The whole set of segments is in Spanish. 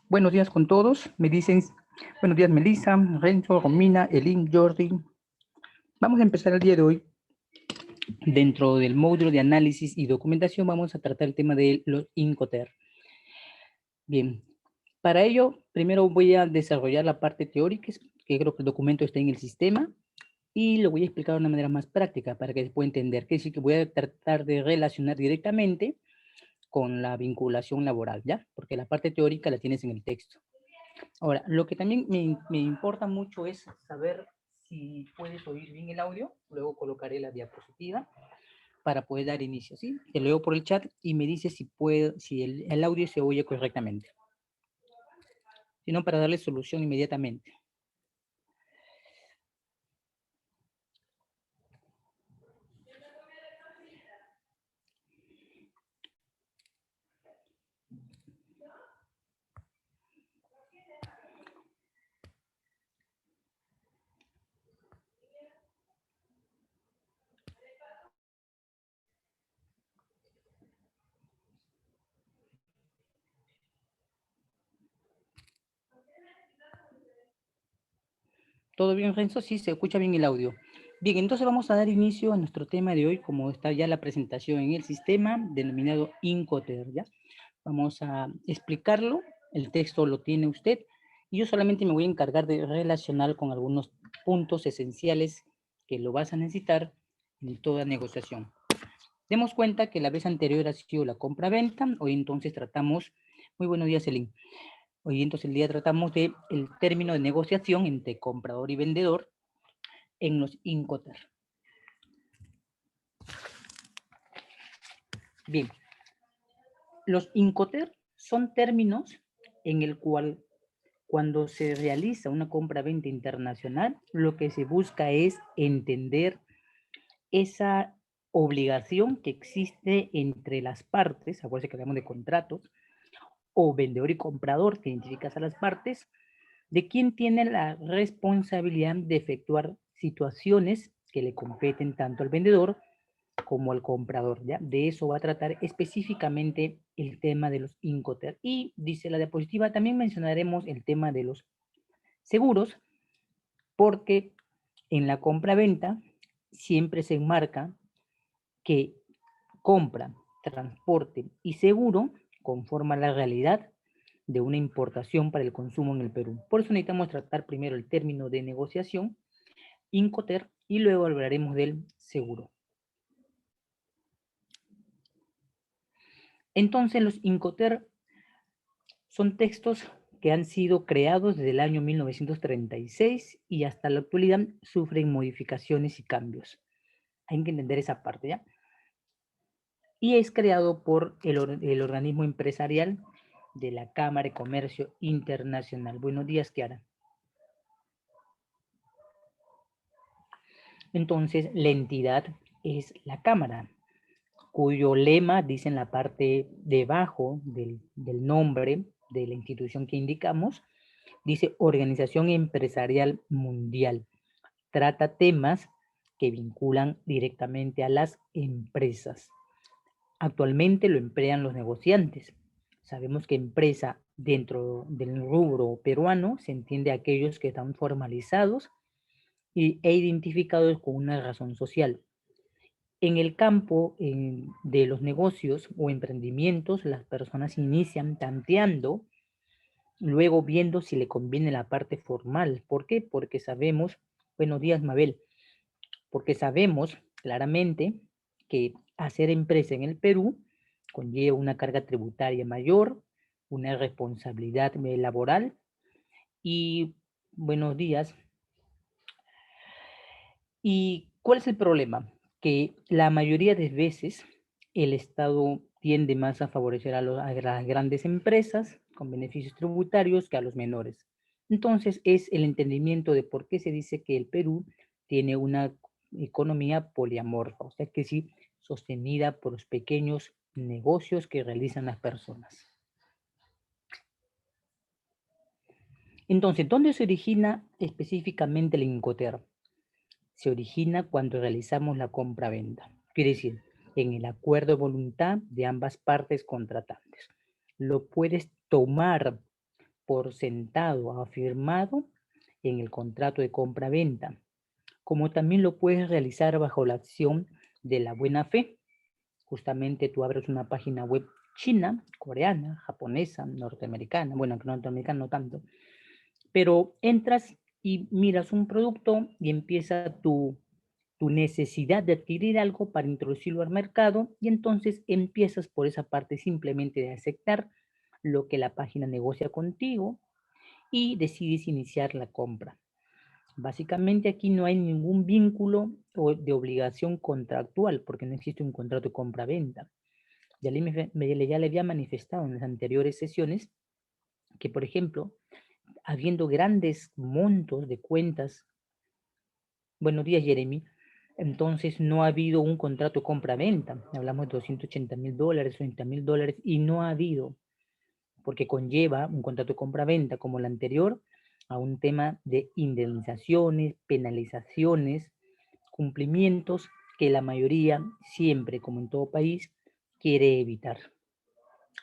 Buenos días con todos. Me dicen, buenos días Melissa, Renzo, Romina, Elin, Jordi. Vamos a empezar el día de hoy. Dentro del módulo de análisis y documentación vamos a tratar el tema de los Incoterm. Bien, para ello primero voy a desarrollar la parte teórica, que creo que el documento está en el sistema, y lo voy a explicar de una manera más práctica para que se pueda entender, que sí que voy a tratar de relacionar directamente con la vinculación laboral, ¿ya? Porque la parte teórica la tienes en el texto. Ahora, lo que también me importa mucho es saber si puedes oír bien el audio, luego colocaré la diapositiva para poder dar inicio, ¿sí? Te leo por el chat y me dices si el audio se oye correctamente. Si no, para darle solución inmediatamente. ¿Todo bien, Renzo? Sí, se escucha bien el audio. Bien, entonces vamos a dar inicio a nuestro tema de hoy, como está ya la presentación en el sistema, denominado Incoterm, ¿ya? Vamos a explicarlo, el texto lo tiene usted, y yo solamente me voy a encargar de relacionar con algunos puntos esenciales que lo vas a necesitar en toda negociación. Demos cuenta que la vez anterior ha sido la compra-venta, hoy entonces tratamos, muy buenos días, Elin. Hoy entonces el día tratamos de el término de negociación entre comprador y vendedor en los Incoterm. Bien, los Incoterm son términos en el cual cuando se realiza una compra-venta internacional, lo que se busca es entender esa obligación que existe entre las partes, acuérdense que hablamos de contratos, o vendedor y comprador, que identificas a las partes, de quién tiene la responsabilidad de efectuar situaciones que le competen tanto al vendedor como al comprador, ¿ya? De eso va a tratar específicamente el tema de los Incoterm. Y dice la diapositiva, también mencionaremos el tema de los seguros, porque en la compra-venta siempre se enmarca que compra, transporte y seguro conforman la realidad de una importación para el consumo en el Perú. Por eso necesitamos tratar primero el término de negociación, Incoterm, y luego hablaremos del seguro. Entonces, los Incoterm son textos que han sido creados desde el año 1936 y hasta la actualidad sufren modificaciones y cambios. Hay que entender esa parte, ¿ya? Y es creado por el organismo empresarial de la Cámara de Comercio Internacional. Buenos días, Kiara. Entonces, la entidad es la Cámara, cuyo lema dice en la parte debajo del nombre de la institución que indicamos, dice Organización Empresarial Mundial. Trata temas que vinculan directamente a las empresas. Actualmente lo emplean los negociantes. Sabemos que empresa dentro del rubro peruano se entiende a aquellos que están formalizados e identificados con una razón social. En el campo de los negocios o emprendimientos, las personas inician tanteando, luego viendo si le conviene la parte formal. ¿Por qué? Porque sabemos, buenos días Mabel, porque sabemos claramente que hacer empresa en el Perú conlleva una carga tributaria mayor, una responsabilidad laboral y buenos días. ¿Y cuál es el problema? Que la mayoría de veces el Estado tiende más a favorecer a las grandes empresas con beneficios tributarios que a los menores. Entonces es el entendimiento de por qué se dice que el Perú tiene una economía poliamorfa, o sea que sí, sostenida por los pequeños negocios que realizan las personas. Entonces, ¿dónde se origina específicamente el Incoterm? Se origina cuando realizamos la compra-venta, quiere decir, en el acuerdo de voluntad de ambas partes contratantes. lo puedes tomar por sentado, afirmado en el contrato de compra-venta, como también lo puedes realizar bajo la acción de la buena fe. Justamente tú abres una página web china, coreana, japonesa, norteamericana, bueno, que norteamericana no tanto, pero entras y miras un producto y empieza tu necesidad de adquirir algo para introducirlo al mercado y entonces empiezas por esa parte simplemente de aceptar lo que la página negocia contigo y decides iniciar la compra. Básicamente aquí no hay ningún vínculo o de obligación contractual porque no existe un contrato de compra-venta. Ya le había manifestado en las anteriores sesiones que, por ejemplo, habiendo grandes montos de cuentas, buenos días Jeremy, entonces no ha habido un contrato de compra-venta, hablamos de $280,000, $30,000 y no ha habido, porque conlleva un contrato de compra-venta como el anterior a un tema de indemnizaciones, penalizaciones, cumplimientos que la mayoría siempre, como en todo país, quiere evitar,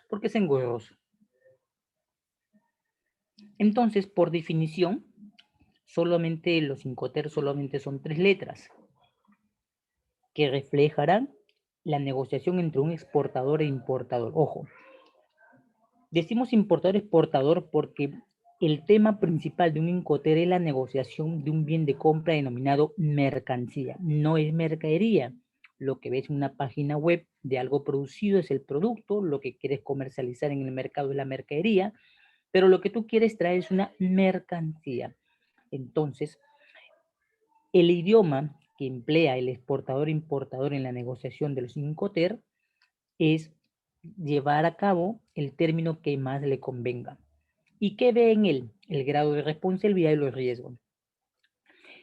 porque es engorroso. Entonces, por definición, solamente los Incoterms solamente son 3 letras que reflejarán la negociación entre un exportador e importador. Ojo, decimos importador-exportador porque el tema principal de un Incoterm es la negociación de un bien de compra denominado mercancía, no es mercadería. Lo que ves en una página web de algo producido es el producto, lo que quieres comercializar en el mercado es la mercadería, pero lo que tú quieres traer es una mercancía. Entonces, el idioma que emplea el exportador-importador en la negociación de los Incoterms es llevar a cabo el término que más le convenga. ¿Y qué ve en él? El grado de responsabilidad y los riesgos.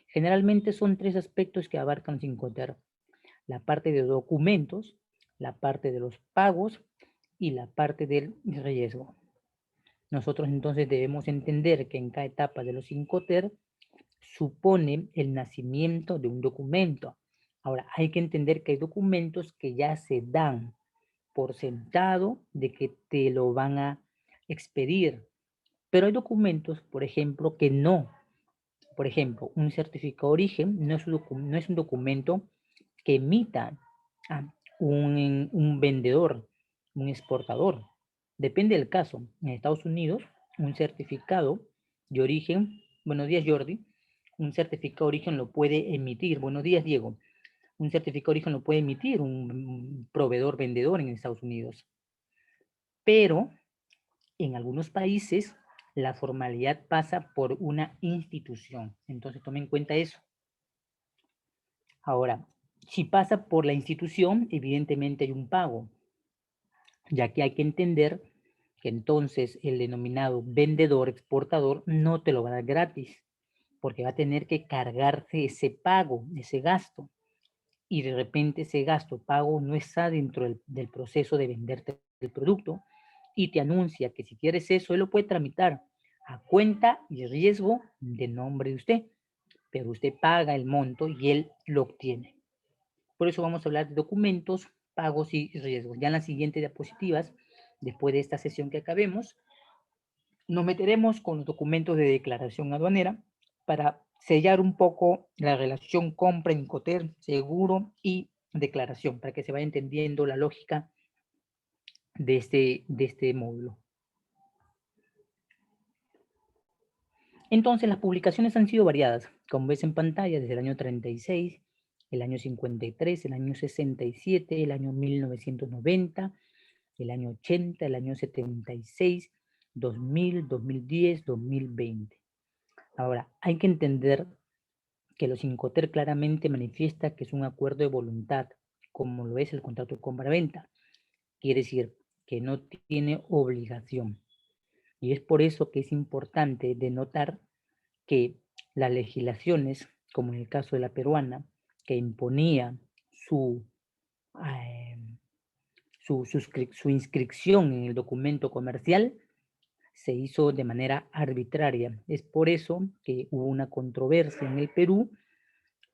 Generalmente son 3 aspectos que abarcan los Incoterms: la parte de documentos, la parte de los pagos y la parte del riesgo. Nosotros entonces debemos entender que en cada etapa de los Incoterms supone el nacimiento de un documento. Ahora, hay que entender que hay documentos que ya se dan por sentado de que te lo van a expedir, pero hay documentos, por ejemplo, que no. Por ejemplo, un certificado de origen no es un documento que emita un vendedor, un exportador. Depende del caso. En Estados Unidos, un certificado de origen, buenos días Jordi, un certificado de origen lo puede emitir, buenos días Diego, un certificado de origen lo puede emitir un proveedor vendedor en Estados Unidos. Pero en algunos países la formalidad pasa por una institución. Entonces tome en cuenta eso. Ahora, si pasa por la institución, evidentemente hay un pago, ya que hay que entender que entonces el denominado vendedor exportador no te lo va a dar gratis, porque va a tener que cargarse ese pago, ese gasto, y de repente ese gasto pago no está dentro del proceso de venderte el producto y te anuncia que si quieres eso, él lo puede tramitar a cuenta y riesgo de nombre de usted, pero usted paga el monto y él lo obtiene. Por eso vamos a hablar de documentos, pagos y riesgos. Ya en las siguientes diapositivas, después de esta sesión que acabemos, nos meteremos con los documentos de declaración aduanera para sellar un poco la relación compra, Incoterm, seguro y declaración, para que se vaya entendiendo la lógica de este módulo. Entonces, las publicaciones han sido variadas, como ves en pantalla, desde el año 36, el año 53, el año 67, el año 1990, el año 80, el año 76, 2000, 2010, 2020. Ahora, hay que entender que los Incoterm claramente manifiesta que es un acuerdo de voluntad, como lo es el contrato de compra-venta. Quiere decir que no tiene obligación. Y es por eso que es importante denotar que las legislaciones, como en el caso de la peruana, que imponía eh, su inscripción en el documento comercial, se hizo de manera arbitraria. Es por eso que hubo una controversia en el Perú,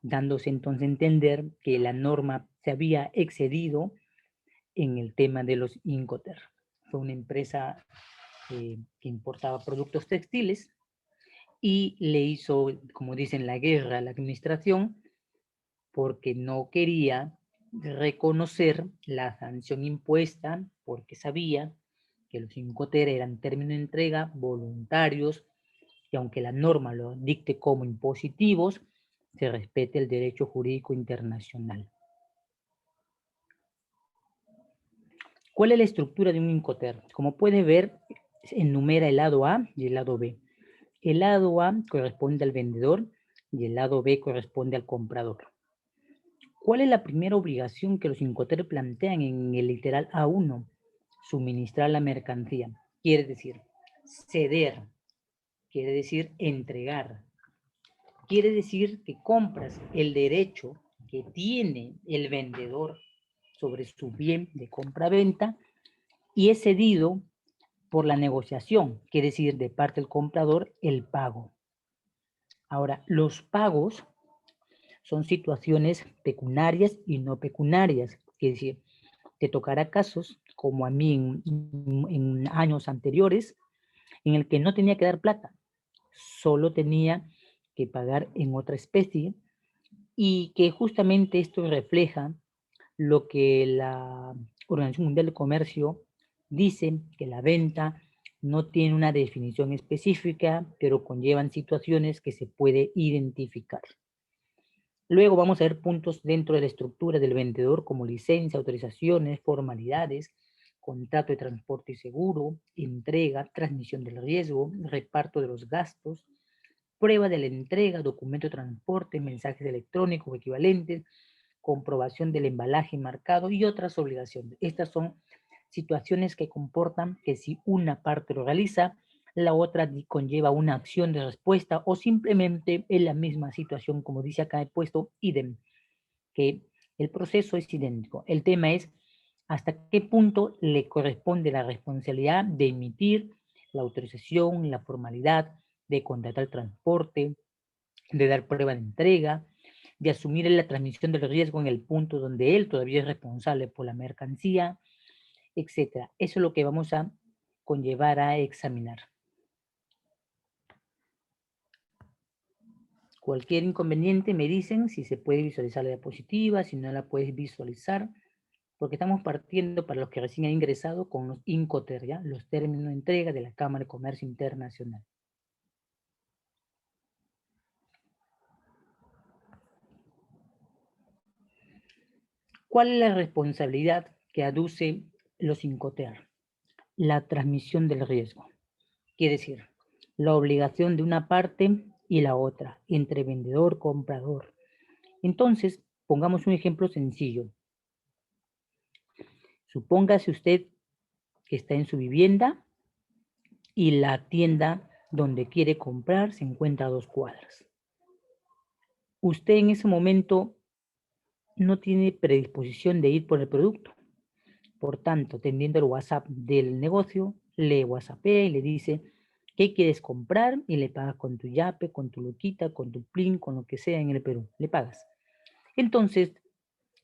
dándose entonces a entender que la norma se había excedido en el tema de los Incoterm. fue una empresa que importaba productos textiles y le hizo, como dicen, la guerra a la administración porque no quería reconocer la sanción impuesta porque sabía que los Incoterm eran términos de entrega voluntarios y aunque la norma lo dicte como impositivos, se respete el derecho jurídico internacional. ¿Cuál es la estructura de un Incoterm? Como puede ver, enumera el lado A y el lado B. El lado A corresponde al vendedor y el lado B corresponde al comprador. ¿Cuál es la primera obligación que los Incoterm plantean en el literal A1? Suministrar la mercancía. Quiere decir ceder, quiere decir entregar, quiere decir que compras el derecho que tiene el vendedor sobre su bien de compra-venta y es cedido por la negociación, quiere decir de parte del comprador el pago. Ahora, los pagos son situaciones pecuniarias y no pecuniarias, es decir, te tocará casos como a mí en años anteriores en el que no tenía que dar plata, solo tenía que pagar en otra especie y que justamente esto refleja lo que la Organización Mundial de Comercio dice, que la venta no tiene una definición específica, pero conllevan situaciones que se puede identificar. Luego vamos a ver puntos dentro de la estructura del vendedor como licencia, autorizaciones, formalidades, contrato de transporte y seguro, entrega, transmisión del riesgo, reparto de los gastos, prueba de la entrega, documento de transporte, mensajes electrónicos equivalentes, comprobación del embalaje marcado y otras obligaciones. Estas son situaciones que comportan que si una parte lo realiza, la otra conlleva una acción de respuesta o simplemente en la misma situación, como dice acá he puesto, idem, que el proceso es idéntico. El tema es hasta qué punto le corresponde la responsabilidad de emitir la autorización, la formalidad, de contratar el transporte, de dar prueba de entrega, de asumir la transmisión del riesgo en el punto donde él todavía es responsable por la mercancía, etcétera. Eso es lo que vamos a conllevar a examinar. Cualquier inconveniente me dicen si se puede visualizar la diapositiva, si no la puedes visualizar, porque estamos partiendo para los que recién han ingresado con los Incoterm, ¿ya? Los términos de entrega de la Cámara de Comercio Internacional. ¿Cuál es la responsabilidad que aduce los Incoterm? La transmisión del riesgo. Quiere decir, la obligación de una parte y la otra, entre vendedor y comprador. Entonces, pongamos un ejemplo sencillo. Supóngase usted que está en su vivienda y la tienda donde quiere comprar se encuentra a 2 cuadras. Usted en ese momento no tiene predisposición de ir por el producto. Por tanto, teniendo el WhatsApp del negocio, le WhatsAppea y le dice qué quieres comprar y le pagas con tu Yape, con tu Luquita, con tu Plin, con lo que sea en el Perú. Le pagas. Entonces,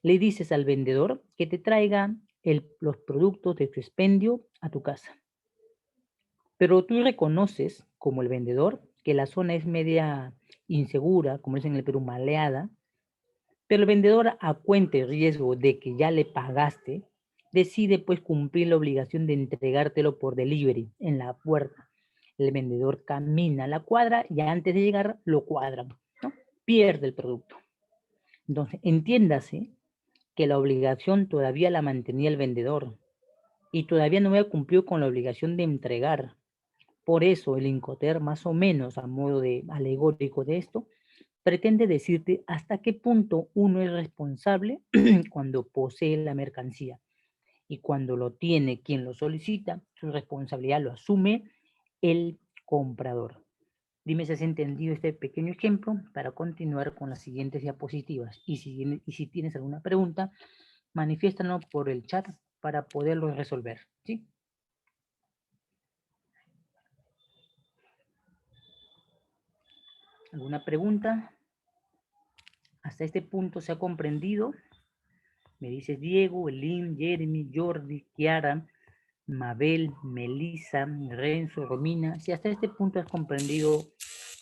le dices al vendedor que te traiga los productos de tu expendio a tu casa. Pero tú reconoces, como el vendedor, que la zona es media insegura, como es en el Perú, maleada, pero el vendedor, a cuenta y riesgo de que ya le pagaste, decide pues cumplir la obligación de entregártelo por delivery en la puerta. El vendedor camina a la cuadra y antes de llegar lo cuadran, ¿no? Pierde el producto. Entonces, entiéndase que la obligación todavía la mantenía el vendedor y todavía no había cumplido con la obligación de entregar. Por eso el Incoterm, más o menos a modo de alegórico de esto, pretende decirte hasta qué punto uno es responsable cuando posee la mercancía y cuando lo tiene quien lo solicita, su responsabilidad lo asume el comprador. Dime si has entendido este pequeño ejemplo para continuar con las siguientes diapositivas. Y si tienes alguna pregunta, manifiéstanos por el chat para poderlo resolver, ¿sí? ¿Alguna pregunta? ¿Hasta este punto se ha comprendido? Me dices Diego, Elin, Jeremy, Jordi, Kiara, Mabel, Melissa, Renzo, Romina, si hasta este punto has comprendido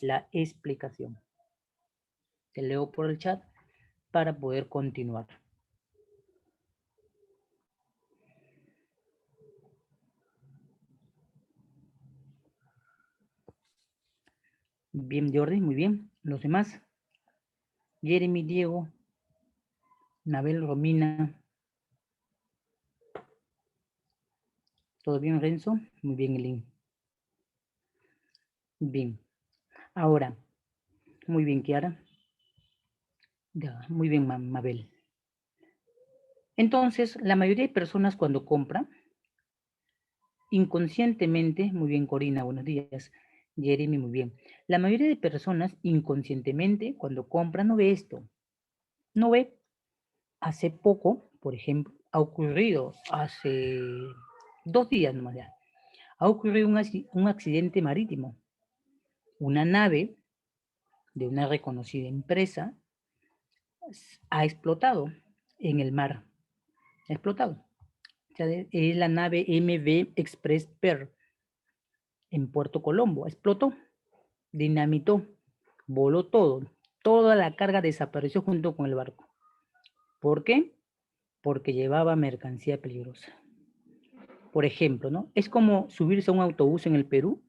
la explicación. Te leo por el chat para poder continuar. Bien, Jordi, muy bien. Los demás, Jeremy, Diego, Mabel, Romina. ¿Todo bien, Renzo? Muy bien, Elin. Bien. Ahora, muy bien, Kiara. Ya, muy bien, Mabel. Entonces, la mayoría de personas cuando compran, inconscientemente, muy bien, Corina, buenos días. Jeremy, muy bien. La mayoría de personas inconscientemente cuando compran no ve esto. No ve. Hace poco, por ejemplo, ha ocurrido, hace 2 días nomás ya, ha ocurrido un accidente marítimo. Una nave de una reconocida empresa ha explotado en el mar. Ha explotado. Es la nave MV Express Pearl en Puerto Colombo. Explotó, dinamitó, voló todo. Toda la carga desapareció junto con el barco. ¿Por qué? Porque llevaba mercancía peligrosa. Por ejemplo, ¿no? Es como subirse a un autobús en el Perú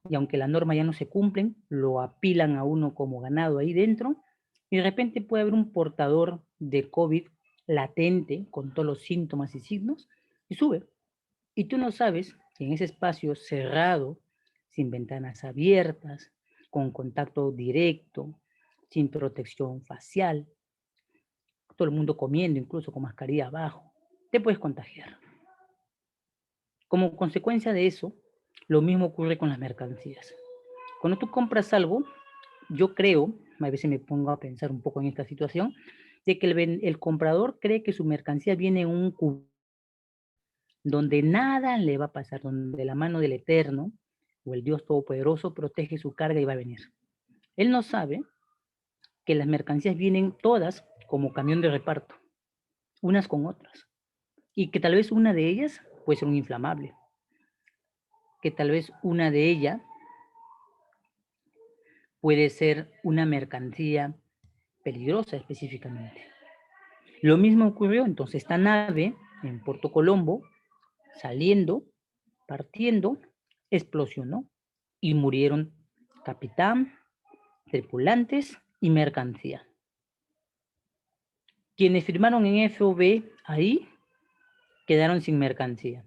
y aunque las normas ya no se cumplen, lo apilan a uno como ganado ahí dentro y de repente puede haber un portador de COVID latente con todos los síntomas y signos y sube. Y tú no sabes que en ese espacio cerrado, sin ventanas abiertas, con contacto directo, sin protección facial, todo el mundo comiendo, incluso con mascarilla abajo, te puedes contagiar. Como consecuencia de eso, lo mismo ocurre con las mercancías. Cuando tú compras algo, yo creo, a veces me pongo a pensar un poco en esta situación, de que el comprador cree que su mercancía viene en un cubo donde nada le va a pasar, donde la mano del Eterno o el Dios Todopoderoso protege su carga y va a venir. Él no sabe que las mercancías vienen todas como camión de reparto, unas con otras, y que tal vez una de ellas puede ser un inflamable, que tal vez una de ellas puede ser una mercancía peligrosa específicamente. Lo mismo ocurrió entonces esta nave en Puerto Colombo, saliendo, partiendo, explosionó y murieron capitán, tripulantes y mercancía. Quienes firmaron en FOB ahí quedaron sin mercancía.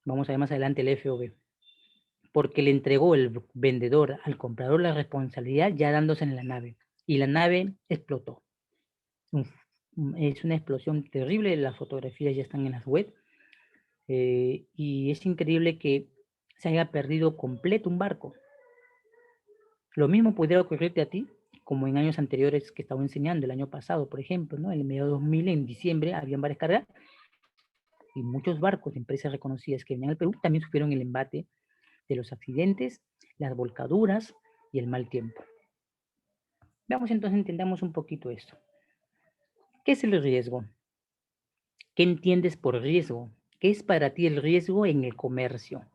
Vamos a ver más adelante el FOB. Porque le entregó el vendedor al comprador la responsabilidad ya dándose en la nave. Y la nave explotó. Es una explosión terrible, las fotografías ya están en las web. Y es increíble que se haya perdido completo un barco. Lo mismo pudiera ocurrirte a ti, como en años anteriores que estaba enseñando, el año pasado, por ejemplo, ¿no? En el medio de 2000, en diciembre, habían varias cargas y muchos barcos de empresas reconocidas que venían al Perú también sufrieron el embate de los accidentes, las volcaduras y el mal tiempo. Veamos entonces, entendamos un poquito esto. ¿Qué es el riesgo? ¿Qué entiendes por riesgo? ¿Qué es para ti el riesgo en el comercio?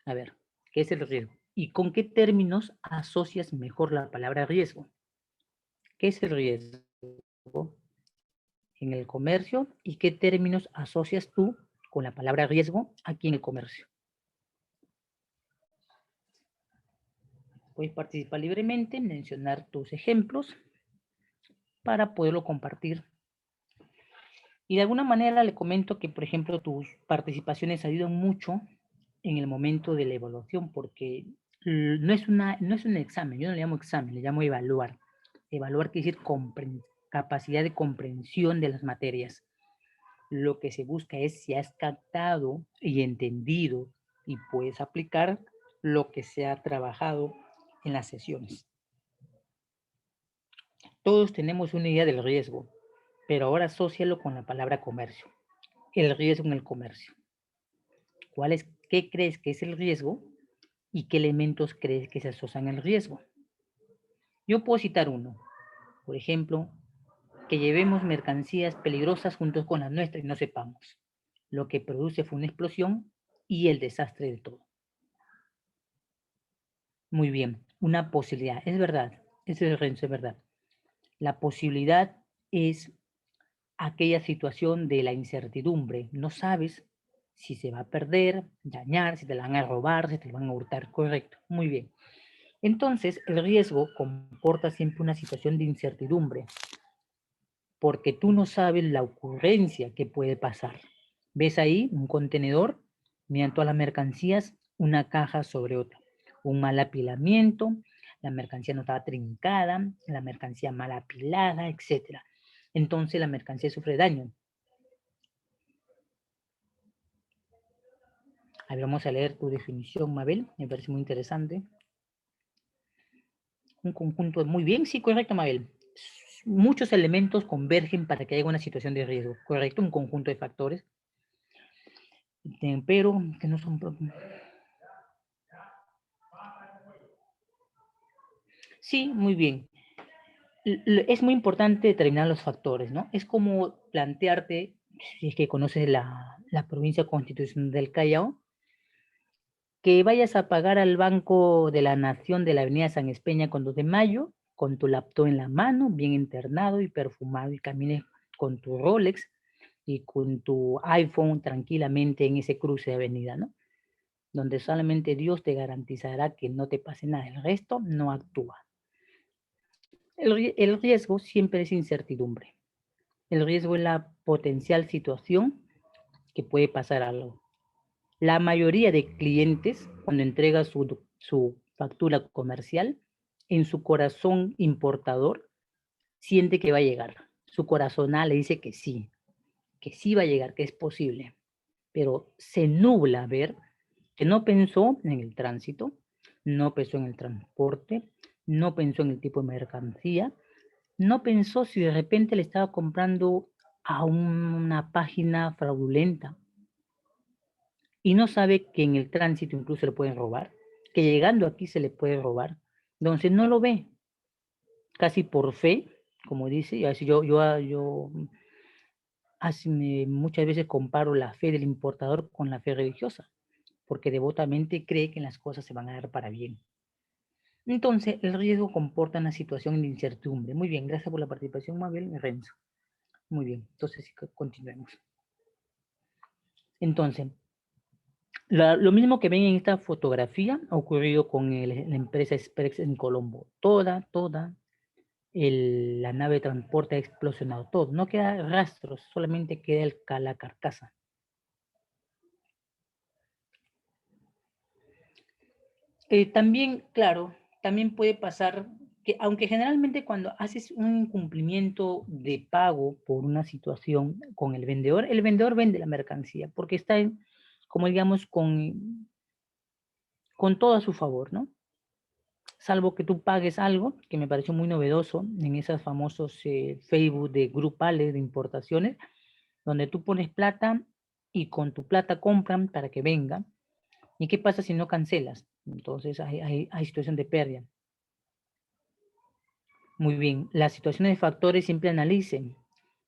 A ver, ¿qué es el riesgo? ¿Y con qué términos asocias mejor la palabra riesgo? ¿Qué es el riesgo en el comercio y qué términos asocias tú con la palabra riesgo aquí en el comercio? Puedes participar libremente, mencionar tus ejemplos para poderlo compartir. Y de alguna manera le comento que, por ejemplo, tus participaciones ayudan mucho en el momento de la evaluación, porque no es un examen, yo no le llamo examen, le llamo evaluar. Evaluar quiere decir capacidad de comprensión de las materias. Lo que se busca es si has captado y entendido y puedes aplicar lo que se ha trabajado en las sesiones. Todos tenemos una idea del riesgo, pero ahora asócialo con la palabra comercio. El riesgo en el comercio. ¿Qué crees que es el riesgo y qué elementos crees que se asocian al riesgo? Yo puedo citar uno. Por ejemplo, que llevemos mercancías peligrosas juntos con las nuestras y no sepamos. lo que produce fue una explosión y el desastre de todo. Muy bien, una posibilidad, es verdad, eso es, Renzo, es verdad. La posibilidad es aquella situación de la incertidumbre. No sabes si se va a perder, dañar, si te la van a robar, si te lo van a hurtar. Correcto, muy bien. Entonces, el riesgo comporta siempre una situación de incertidumbre, porque tú no sabes la ocurrencia que puede pasar. ¿Ves ahí un contenedor? Miran todas las mercancías, una caja sobre otra. Un mal apilamiento, la mercancía no estaba trincada, la mercancía mal apilada, etc. Entonces la mercancía sufre daño. A ver, vamos a leer tu definición, Mabel, me parece muy interesante. Un conjunto, muy bien, sí, correcto, Mabel. Muchos elementos convergen para que haya una situación de riesgo, correcto, un conjunto de factores, pero que no son... Sí, muy bien. Es muy importante determinar los factores, ¿no? Es como plantearte, si es que conoces la provincia constitucional del Callao, que vayas a pagar al Banco de la Nación de la Avenida San Espeña con 2 de mayo, con tu laptop en la mano, bien internado y perfumado, y camines con tu Rolex y con tu iPhone tranquilamente en ese cruce de avenida, ¿no? Donde solamente Dios te garantizará que no te pase nada, el resto no actúa. El riesgo siempre es incertidumbre. El riesgo es la potencial situación que puede pasar algo. La mayoría de clientes, cuando entrega su factura comercial, en su corazón importador, siente que va a llegar. Su corazonal le dice que sí va a llegar, que es posible. Pero se nubla a ver que no pensó en el tránsito, no pensó en el transporte, no pensó en el tipo de mercancía, no pensó si de repente le estaba comprando a una página fraudulenta y no sabe que en el tránsito incluso le pueden robar, que llegando aquí se le puede robar. Entonces no lo ve, casi por fe, como dice, así yo muchas veces comparo la fe del importador con la fe religiosa, porque devotamente cree que las cosas se van a dar para bien. Entonces, el riesgo comporta una situación de incertidumbre. Muy bien, gracias por la participación, Mabel y Renzo. Muy bien, entonces continuemos. Entonces, lo mismo que ven en esta fotografía ha ocurrido con la empresa Express en Colombo. Toda la nave de transporte ha explosionado. Todo. No queda rastros, solamente queda la carcasa. También, claro, también puede pasar que, aunque generalmente cuando haces un incumplimiento de pago por una situación con el vendedor vende la mercancía porque está, como digamos, con todo a su favor, ¿no? Salvo que tú pagues algo, que me pareció muy novedoso en esos famosos Facebook de grupales de importaciones, donde tú pones plata y con tu plata compran para que venga. ¿Y qué pasa si no cancelas? Entonces hay situación de pérdida. Muy bien, las situaciones de factores siempre analicen.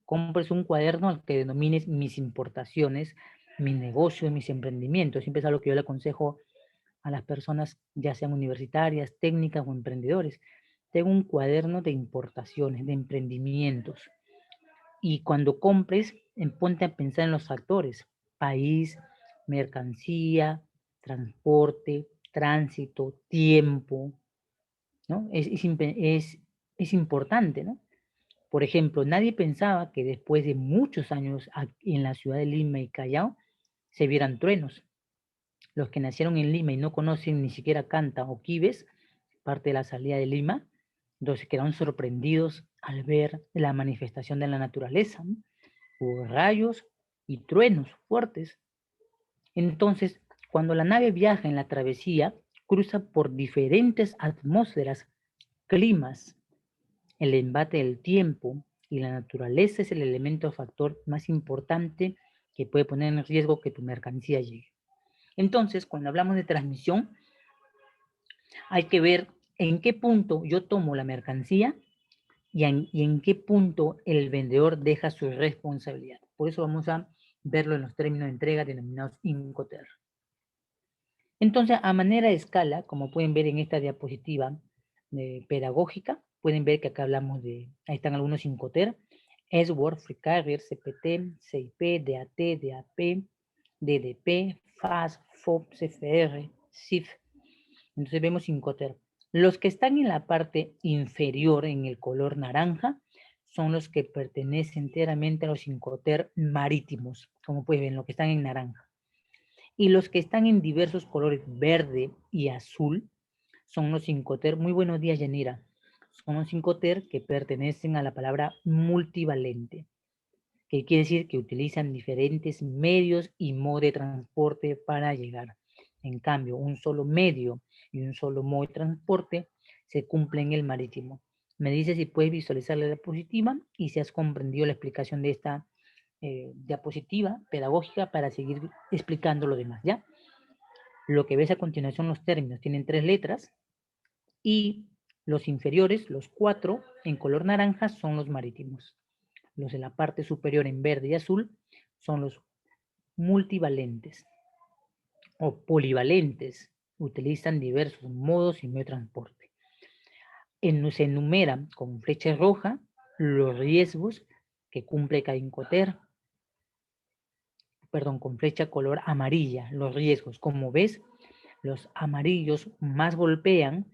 Compres un cuaderno al que denomines mis importaciones, mis negocios, mis emprendimientos. Siempre es algo que yo le aconsejo a las personas, ya sean universitarias, técnicas o emprendedores. Tengo un cuaderno de importaciones, de emprendimientos. Y cuando compres, ponte a pensar en los factores: país, mercancía, transporte, tránsito, tiempo, ¿no? Es importante, ¿no? Por ejemplo, nadie pensaba que después de muchos años en la ciudad de Lima y Callao se vieran truenos. Los que nacieron en Lima y no conocen ni siquiera Canta o Quibes, parte de la salida de Lima, entonces quedaron sorprendidos al ver la manifestación de la naturaleza, ¿no? Hubo rayos y truenos fuertes. Entonces, cuando la nave viaja en la travesía, cruza por diferentes atmósferas, climas, el embate del tiempo y la naturaleza es el elemento factor más importante que puede poner en riesgo que tu mercancía llegue. Entonces, cuando hablamos de transmisión, hay que ver en qué punto yo tomo la mercancía y en qué punto el vendedor deja su responsabilidad. Por eso vamos a verlo en los términos de entrega denominados Incoterm. Entonces, a manera de escala, como pueden ver en esta diapositiva pedagógica, pueden ver que acá hablamos de, ahí están algunos Incoterm, SWORD, Free Carrier, CPT, CIP, DAT, DAP, DDP, FAS, FOB, CFR, CIF. Entonces vemos Incoterm. Los que están en la parte inferior, en el color naranja, son los que pertenecen enteramente a los Incoterm marítimos, como pueden ver, los que están en naranja. Y los que están en diversos colores, verde y azul, son los Incoterm. Muy buenos días, Yanira. Son los Incoterm que pertenecen a la palabra multivalente, que quiere decir que utilizan diferentes medios y modos de transporte para llegar. En cambio, un solo medio y un solo modo de transporte se cumple en el marítimo. Me dice si puedes visualizar la diapositiva y si has comprendido la explicación de esta diapositiva pedagógica para seguir explicando lo demás, ¿ya? Lo que ves a continuación, los términos, tienen 3 letras y los inferiores, los 4, en color naranja, son los marítimos. Los de la parte superior en verde y azul son los multivalentes o polivalentes. Utilizan diversos modos y medios de transporte. Se enumeran con flecha roja los riesgos que cumple cada Incoterm. Perdón, con flecha color amarilla, los riesgos. Como ves, los amarillos más golpean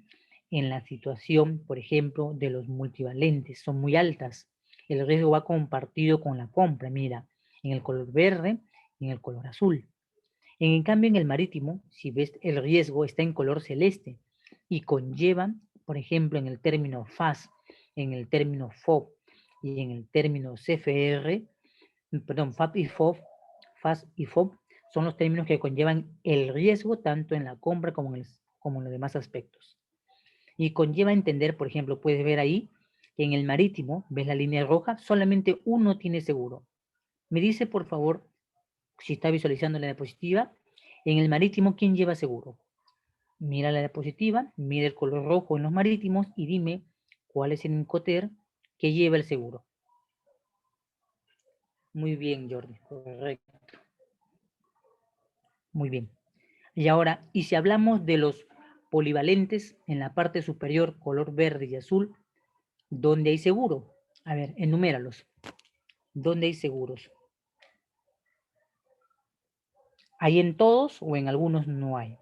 en la situación, por ejemplo, de los multivalentes. Son muy altas. El riesgo va compartido con la compra, mira, en el color verde y en el color azul. En cambio, en el marítimo, si ves, el riesgo está en color celeste y conlleva, por ejemplo, en el término FAS, en el término FOB y en el término CFR, perdón, FAB y FOB, FAS y FOB, son los términos que conllevan el riesgo tanto en la compra como en los demás aspectos. Y conlleva entender, por ejemplo, puedes ver ahí, que en el marítimo, ves la línea roja, solamente uno tiene seguro. Me dice, por favor, si está visualizando la diapositiva, en el marítimo, ¿quién lleva seguro? Mira la diapositiva, mira el color rojo en los marítimos y dime cuál es el Incoterm que lleva el seguro. Muy bien, Jordi, correcto. Muy bien. Y ahora, y si hablamos de los polivalentes en la parte superior, color verde y azul, ¿dónde hay seguro? A ver, enuméralos. ¿Dónde hay seguros? ¿Hay en todos o en algunos no hay?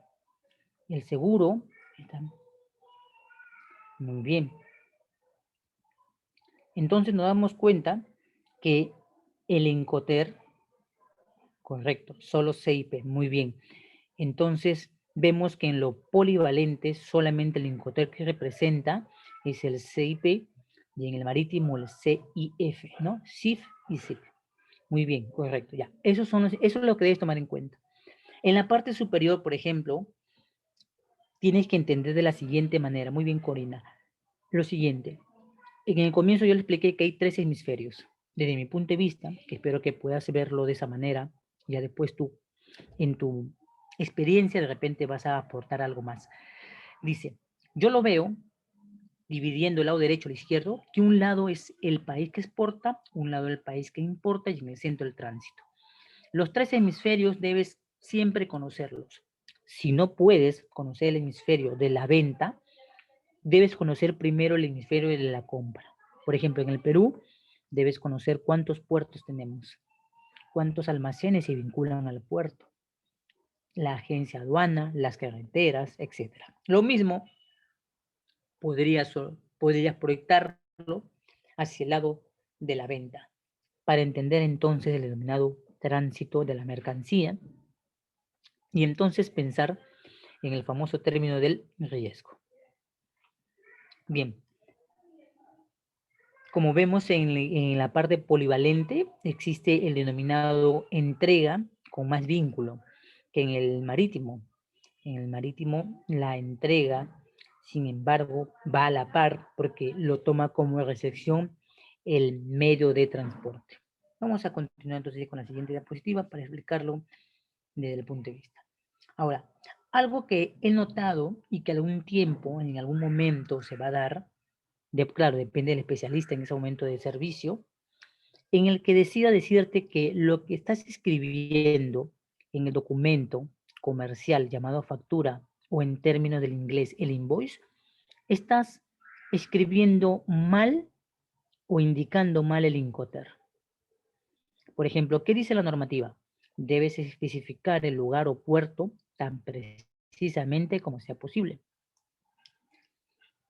El seguro está muy bien. Entonces nos damos cuenta que el Incoterm, correcto, solo CIP, muy bien. Entonces vemos que en lo polivalente solamente el Incoterm que representa es el CIP y en el marítimo el CIF, ¿no? CIF y CIP. Muy bien, correcto, ya. Eso es lo que debes tomar en cuenta. En la parte superior, por ejemplo, tienes que entender de la siguiente manera. Muy bien, Corina. Lo siguiente. En el comienzo yo le expliqué que hay 3 hemisferios. Desde mi punto de vista, que espero que puedas verlo de esa manera, ya después tú, en tu experiencia, de repente vas a aportar algo más. Dice, yo lo veo dividiendo el lado derecho al izquierdo, que un lado es el país que exporta, un lado el país que importa y en el centro el tránsito. Los 3 hemisferios debes siempre conocerlos. Si no puedes conocer el hemisferio de la venta, debes conocer primero el hemisferio de la compra. Por ejemplo, en el Perú, debes conocer cuántos puertos tenemos, cuántos almacenes se vinculan al puerto, la agencia aduana, las carreteras, etc. Lo mismo podrías proyectarlo hacia el lado de la venta, para entender entonces el denominado tránsito de la mercancía y entonces pensar en el famoso término del riesgo. Bien, como vemos en la parte polivalente, existe el denominado entrega con más vínculo que en el marítimo. En el marítimo, la entrega, sin embargo, va a la par porque lo toma como recepción el medio de transporte. Vamos a continuar entonces con la siguiente diapositiva para explicarlo desde el punto de vista. Ahora, algo que he notado y que algún tiempo, en algún momento se va a dar, claro, depende del especialista en ese momento de servicio, en el que decida decirte que lo que estás escribiendo en el documento comercial llamado factura o en términos del inglés el invoice, estás escribiendo mal o indicando mal el Incoterm. Por ejemplo, ¿qué dice la normativa? Debes especificar el lugar o puerto tan precisamente como sea posible.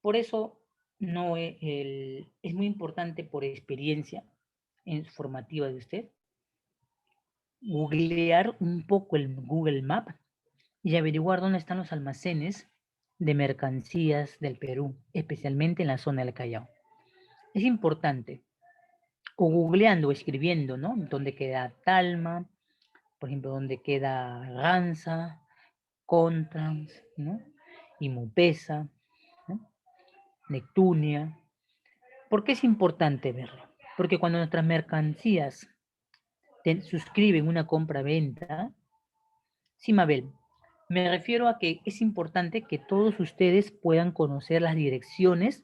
Por eso no es muy importante por experiencia formativa de usted, googlear un poco el Google Map y averiguar dónde están los almacenes de mercancías del Perú, especialmente en la zona del Callao. Es importante, o googleando o escribiendo, ¿no? Dónde queda Talma, por ejemplo, dónde queda Ranza, Contrans, ¿no? Y Mupesa, ¿no? Neptunia. ¿Por qué es importante verlo? Porque cuando nuestras mercancías suscriben una compra-venta, sí, Mabel, me refiero a que es importante que todos ustedes puedan conocer las direcciones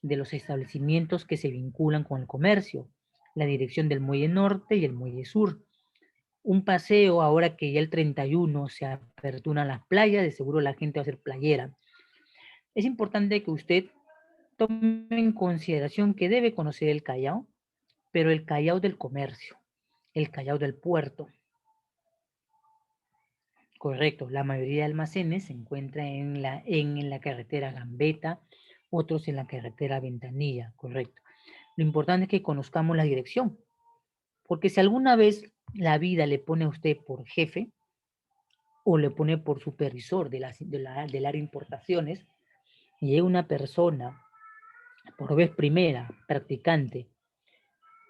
de los establecimientos que se vinculan con el comercio, la dirección del Muelle Norte y el Muelle Sur. Un paseo, ahora que ya el 31 se aperturan las playas, de seguro la gente va a ser playera. Es importante que usted tome en consideración que debe conocer el Callao, pero el Callao del comercio, el Callao del puerto. Correcto, la mayoría de almacenes se encuentra en la carretera Gambetta, otros en la carretera Ventanilla, correcto. Lo importante es que conozcamos la dirección, porque si alguna vez la vida le pone a usted por jefe o le pone por supervisor del área de importaciones, y llega una persona por vez primera, practicante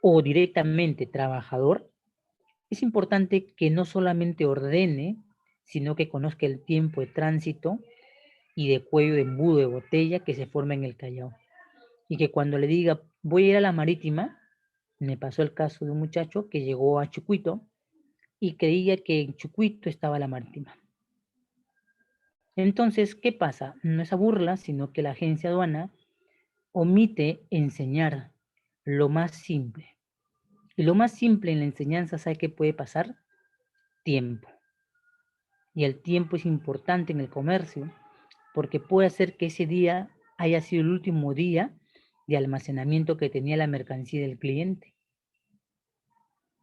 o directamente trabajador, es importante que no solamente ordene, sino que conozca el tiempo de tránsito y de cuello de embudo de botella que se forma en el Callao. Y que cuando le diga, voy a ir a la marítima, me pasó el caso de un muchacho que llegó a Chucuito y creía que en Chucuito estaba la marítima. Entonces, ¿qué pasa? No es a burla, sino que la agencia aduana omite enseñar lo más simple. Y lo más simple en la enseñanza, ¿sabe qué puede pasar? Tiempo. Y el tiempo es importante en el comercio porque puede hacer que ese día haya sido el último día de almacenamiento que tenía la mercancía del cliente.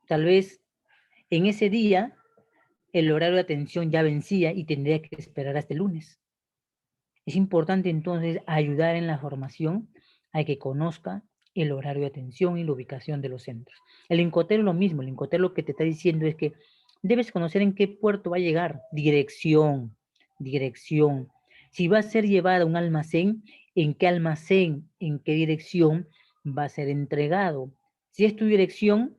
Tal vez en ese día el horario de atención ya vencía y tendría que esperar hasta el lunes. Es importante entonces ayudar en la formación a que conozca el horario de atención y la ubicación de los centros. El Incoterm es lo mismo, el Incoterm lo que te está diciendo es que debes conocer en qué puerto va a llegar, dirección. Si va a ser llevada a un almacén, en qué dirección va a ser entregado. Si es tu dirección,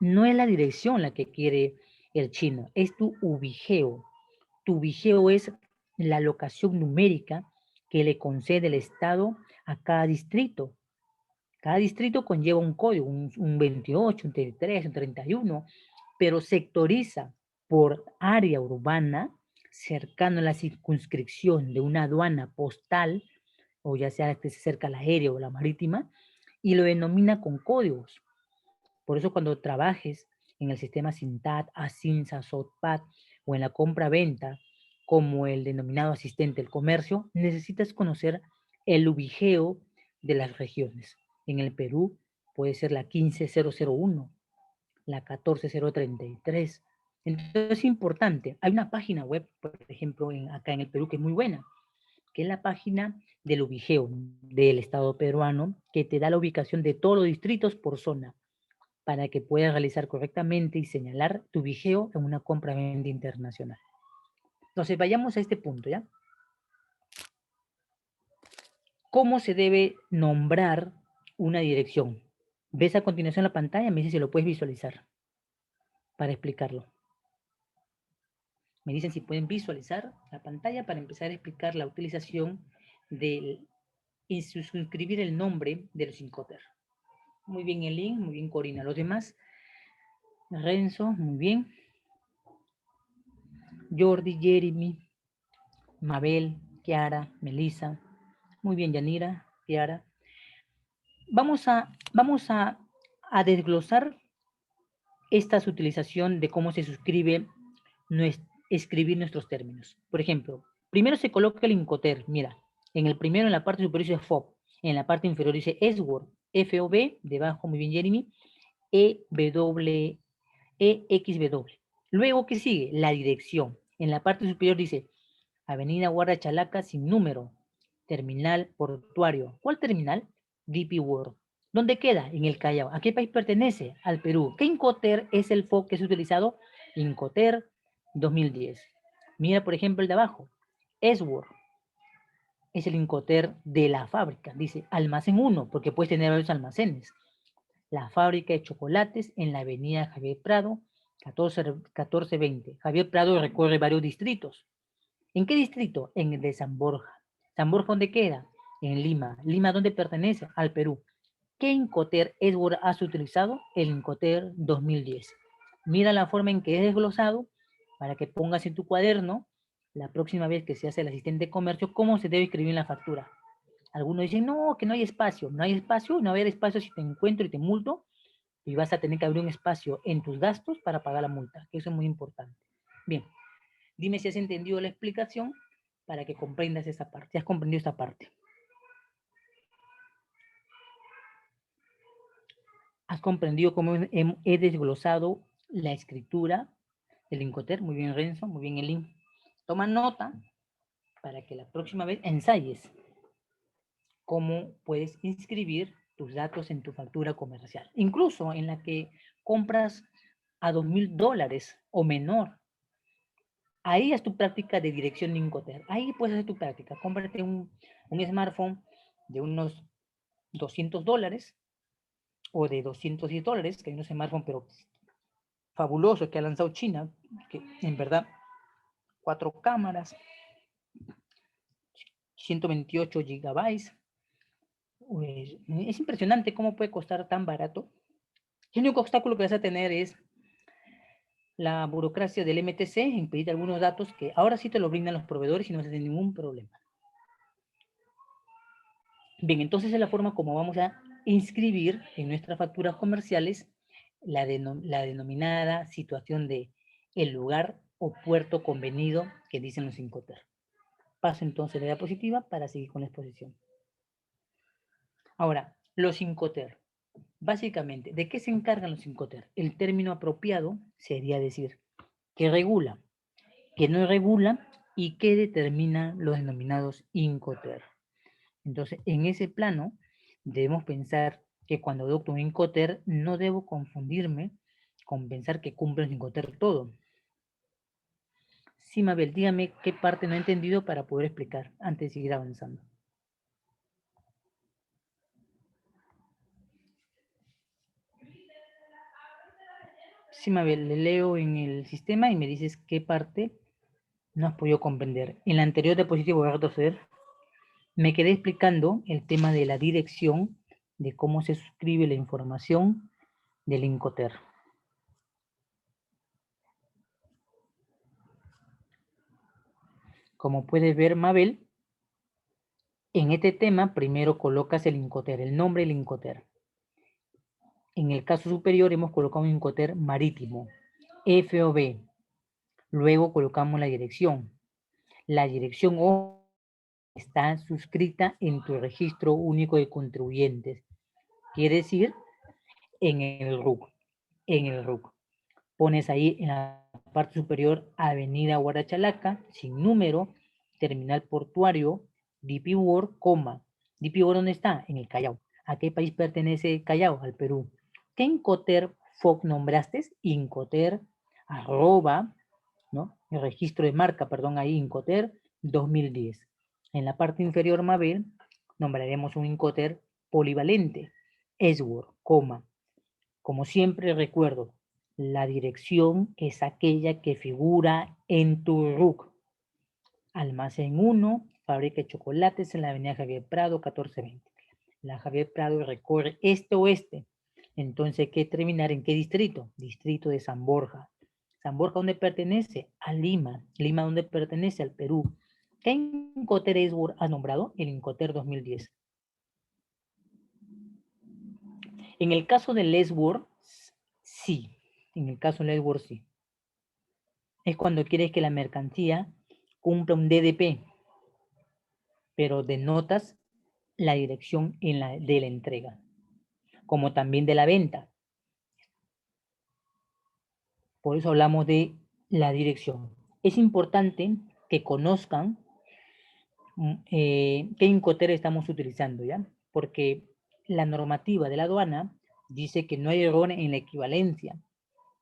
no es la dirección la que quiere el chino, es tu ubigeo. Tu ubigeo es la locación numérica que le concede el Estado a cada distrito. Cada distrito conlleva un código, un 28, un 33, un 31, pero sectoriza por área urbana cercano a la circunscripción de una aduana postal, o ya sea que se acerca a la aérea o la marítima, y lo denomina con códigos. Por eso cuando trabajes en el sistema SINTAD, ASINSA, SOTPAD o en la compra-venta, como el denominado asistente del comercio, necesitas conocer el ubigeo de las regiones. En el Perú puede ser la 15001, la 14033. Entonces es importante. Hay una página web, por ejemplo, acá en el Perú que es muy buena, que es la página del ubigeo del Estado peruano, que te da la ubicación de todos los distritos por zona, para que puedas realizar correctamente y señalar tu vigeo en una compra-venta internacional. Entonces, vayamos a este punto, ¿ya? ¿Cómo se debe nombrar una dirección? ¿Ves a continuación la pantalla? Me dices si lo puedes visualizar para explicarlo. Me dicen si pueden visualizar la pantalla para empezar a explicar la utilización de suscribir el nombre de los Incoterm. Muy bien, Elin, muy bien, Corina. Los demás, Renzo, muy bien. Jordi, Jeremy, Mabel, Kiara, Melissa. Muy bien, Yanira, Kiara. Vamos a a desglosar esta utilización de cómo se suscribe, escribir nuestros términos. Por ejemplo, primero se coloca el Incoterm. Mira, en el primero, en la parte superior dice FOB, en la parte inferior dice ESWORD, FOB, debajo, muy bien Jeremy, EXW. Luego, ¿qué sigue? La dirección. En la parte superior dice Avenida Guarda Chalaca sin número, terminal portuario. ¿Cuál terminal? DP World. ¿Dónde queda? En el Callao. ¿A qué país pertenece? Al Perú. ¿Qué Incoterm es el FOB que es utilizado? Incoterm 2010. Mira, por ejemplo, el de abajo. ESWORD es el Incoterm de la fábrica. Dice almacén 1, porque puedes tener varios almacenes. La fábrica de chocolates en la avenida Javier Prado, 1420. Javier Prado recorre varios distritos. ¿En qué distrito? En el de San Borja. ¿San Borja dónde queda? En Lima. ¿Lima dónde pertenece? Al Perú. ¿Qué Incoterm Edward has utilizado? El Incoterm 2010. Mira la forma en que es desglosado para que pongas en tu cuaderno la próxima vez que seas el asistente de comercio cómo se debe escribir en la factura. Algunos dicen, no, que no hay espacio. No hay espacio, no va a haber espacio si te encuentro y te multo, y vas a tener que abrir un espacio en tus gastos para pagar la multa, que eso es muy importante. Bien, dime si has entendido la explicación para que comprendas esta parte. Si has comprendido esta parte. ¿Has comprendido cómo he desglosado la escritura del Incoterm? Muy bien, Renzo, muy bien, Elin. Toma nota para que la próxima vez ensayes cómo puedes inscribir tus datos en tu factura comercial. Incluso en la que compras a $2,000 o menor. Ahí es tu práctica de dirección de Incoterm. Ahí puedes hacer tu práctica. Cómprate un smartphone de unos $200 o de $210, que hay unos smartphones pero fabulosos que ha lanzado China, que en verdad 4 cámaras, 128 gigabytes. Pues, es impresionante cómo puede costar tan barato. El único obstáculo que vas a tener es la burocracia del MTC en pedir algunos datos que ahora sí te lo brindan los proveedores y no se hace ningún problema. Bien, entonces es la forma como vamos a inscribir en nuestras facturas comerciales la denominada situación de el lugar o puerto convenido que dicen los Incoterm. Paso entonces la diapositiva para seguir con la exposición. Ahora, los Incoterm. Básicamente, ¿de qué se encargan los Incoterm? El término apropiado sería decir que regula, que no regula y que determina los denominados Incoterm. Entonces, en ese plano, debemos pensar que cuando adopto un Incoterm no debo confundirme con pensar que cumple el Incoterm todo. Sí, Mabel, dígame qué parte no he entendido para poder explicar antes de seguir avanzando. Sí, Mabel, le leo en el sistema y me dices qué parte no has podido comprender. En la anterior diapositiva voy a retroceder. Me quedé explicando el tema de la dirección, de cómo se suscribe la información del Incoterm. Como puedes ver, Mabel, en este tema primero colocas el Incoterm, el nombre del Incoterm. En el caso superior hemos colocado un Incoterm marítimo, FOB. Luego colocamos la dirección. La dirección está suscrita en tu registro único de contribuyentes. Quiere decir, en el RUC. En el RUC. Pones ahí en la parte superior Avenida Guarachalaca, sin número, terminal portuario, DP World, coma. ¿DP World dónde está? En el Callao. ¿A qué país pertenece el Callao? Al Perú. ¿Qué Incoterm FOB nombraste? Incoterm, arroba, ¿no? El registro de marca, perdón, ahí Incoterm 2010. En la parte inferior, Mabel, nombraremos un Incoterm polivalente, ESWORD, coma. Como siempre recuerdo, la dirección es aquella que figura en tu RUC. Almacén 1, fábrica de chocolates en la avenida Javier Prado, 1420. La Javier Prado recorre este-oeste. Entonces hay que determinar en qué distrito. Distrito de San Borja. ¿San Borja dónde pertenece? A Lima. Lima dónde pertenece? Al Perú. ¿Qué Incoterm has nombrado? El Incoterm 2010. En el caso del less worth, sí. En el caso del less worth, sí. Es cuando quieres que la mercancía cumpla un DDP, pero denotas la dirección de la entrega, como también de la venta. Por eso hablamos de la dirección. Es importante que conozcan qué Incoterm estamos utilizando, ¿ya? Porque la normativa de la aduana dice que no hay error en la equivalencia,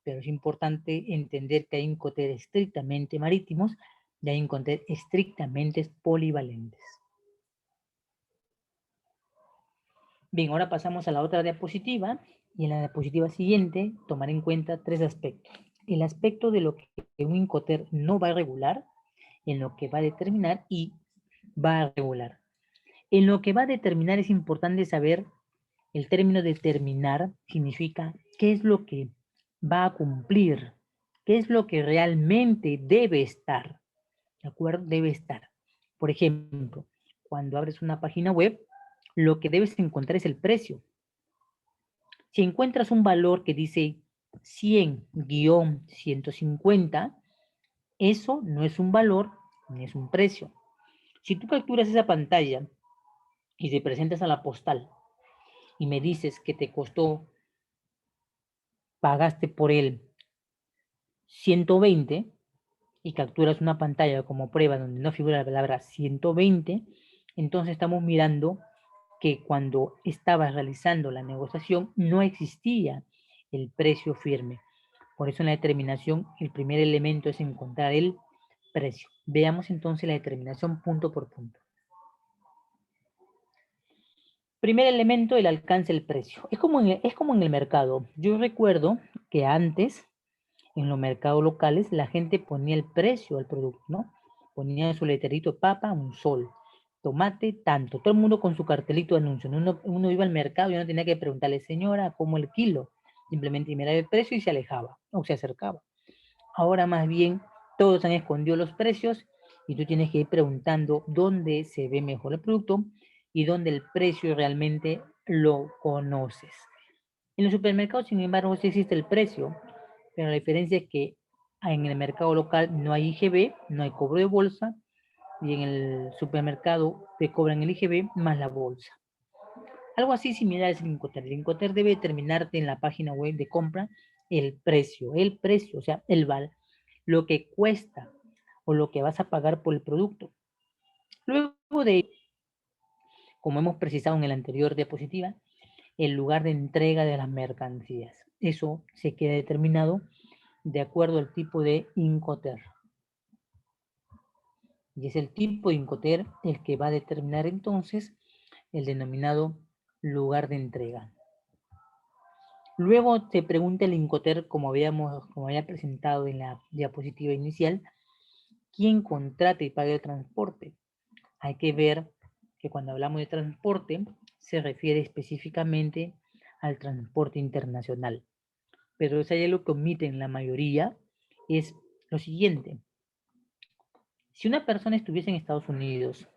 pero es importante entender que hay Incoterm estrictamente marítimos y hay Incoterm estrictamente polivalentes. Bien, ahora pasamos a la otra diapositiva, y en la diapositiva siguiente tomar en cuenta tres aspectos. El aspecto de lo que un Incoterm no va a regular, en lo que va a determinar y va a regular. En lo que va a determinar es importante saber el término determinar significa qué es lo que va a cumplir, qué es lo que realmente debe estar, ¿de acuerdo? Debe estar. Por ejemplo, cuando abres una página web, lo que debes encontrar es el precio. Si encuentras un valor que dice 100-150, eso no es un valor ni es un precio. Si tú capturas esa pantalla y te presentas a la postal y me dices que te costó, pagaste por él 120 y capturas una pantalla como prueba donde no figura la palabra 120, entonces estamos mirando que cuando estabas realizando la negociación no existía el precio firme. Por eso en la determinación el primer elemento es encontrar el precio. Veamos entonces la determinación punto por punto. Primer elemento, el alcance del precio. Es como en el mercado. Yo recuerdo que antes, en los mercados locales, la gente ponía el precio al producto, ¿no? Ponía su letrerito, papa, un sol. Tomate, tanto. Todo el mundo con su cartelito de anuncio. Uno iba al mercado y uno tenía que preguntarle, señora, ¿cómo el kilo? Simplemente miraba el precio y se alejaba o se acercaba. Ahora más bien, todos han escondido los precios y tú tienes que ir preguntando dónde se ve mejor el producto y dónde el precio realmente lo conoces. En los supermercados, sin embargo, sí existe el precio, pero la diferencia es que en el mercado local no hay IGB, no hay cobro de bolsa, y en el supermercado te cobran el IGB más la bolsa. Algo así similar es el Incoterm. El Incoterm debe determinarte en la página web de compra el precio, o sea, lo que cuesta o lo que vas a pagar por el producto. Luego de, como hemos precisado en la anterior diapositiva, el lugar de entrega de las mercancías. Eso se queda determinado de acuerdo al tipo de Incoterm. Y es el tipo de Incoterm el que va a determinar entonces el denominado lugar de entrega. Luego te pregunta el Incoterm, como había presentado en la diapositiva inicial, ¿quién contrata y paga el transporte? Hay que ver que cuando hablamos de transporte se refiere específicamente al transporte internacional. Pero eso ya lo que omiten la mayoría es lo siguiente. Si una persona estuviese en Estados Unidos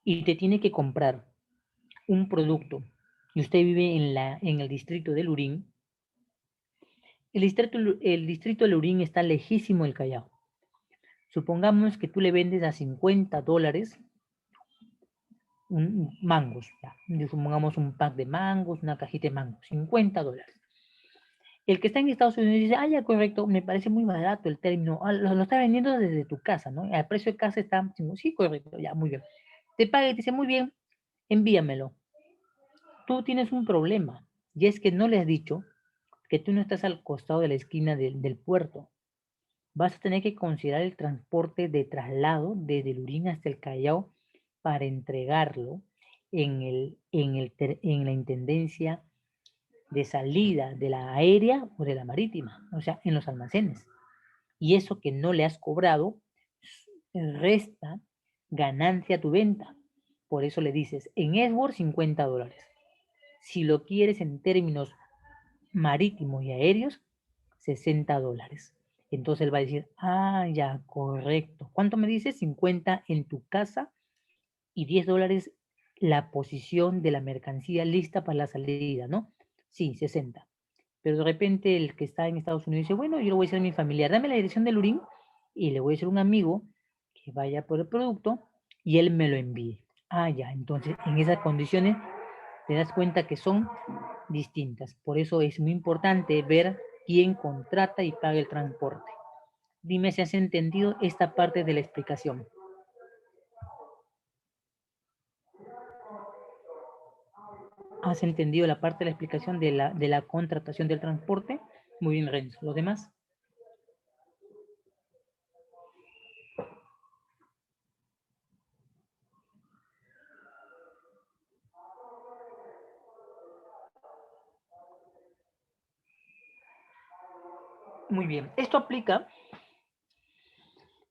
y te tiene que comprar un producto y usted vive en el distrito de Lurín, el distrito de Lurín está lejísimo del Callao. Supongamos que tú le vendes a $50 mangos, ya. Supongamos un pack de mangos, una cajita de mangos, $50. El que está en Estados Unidos dice, ah, ya, correcto, me parece muy barato el término, lo está vendiendo desde tu casa, ¿no? El precio de casa está, sí, correcto, ya, muy bien. Te paga y te dice, muy bien, envíamelo. Tú tienes un problema, y es que no le has dicho que tú no estás al costado de la esquina del puerto. Vas a tener que considerar el transporte de traslado desde Lurín hasta el Callao para entregarlo en la intendencia de salida de la aérea o de la marítima, o sea, en los almacenes. Y eso que no le has cobrado resta ganancia a tu venta. Por eso le dices, en Edward $50. Si lo quieres en términos marítimos y aéreos, $60. Entonces él va a decir, ah, ya, correcto. ¿Cuánto me dices? 50 en tu casa y $10 la posición de la mercancía lista para la salida, ¿no? Sí, 60. Pero de repente el que está en Estados Unidos dice, bueno, yo lo voy a decir a mi familiar, dame la dirección del Urim y le voy a decir a un amigo que vaya por el producto y él me lo envíe. Ah, ya, entonces en esas condiciones te das cuenta que son distintas. Por eso es muy importante ver quién contrata y paga el transporte. Dime si has entendido esta parte de la explicación. ¿Has entendido la parte de la explicación de la contratación del transporte? Muy bien, Renzo. ¿Los demás? Muy bien. Esto aplica,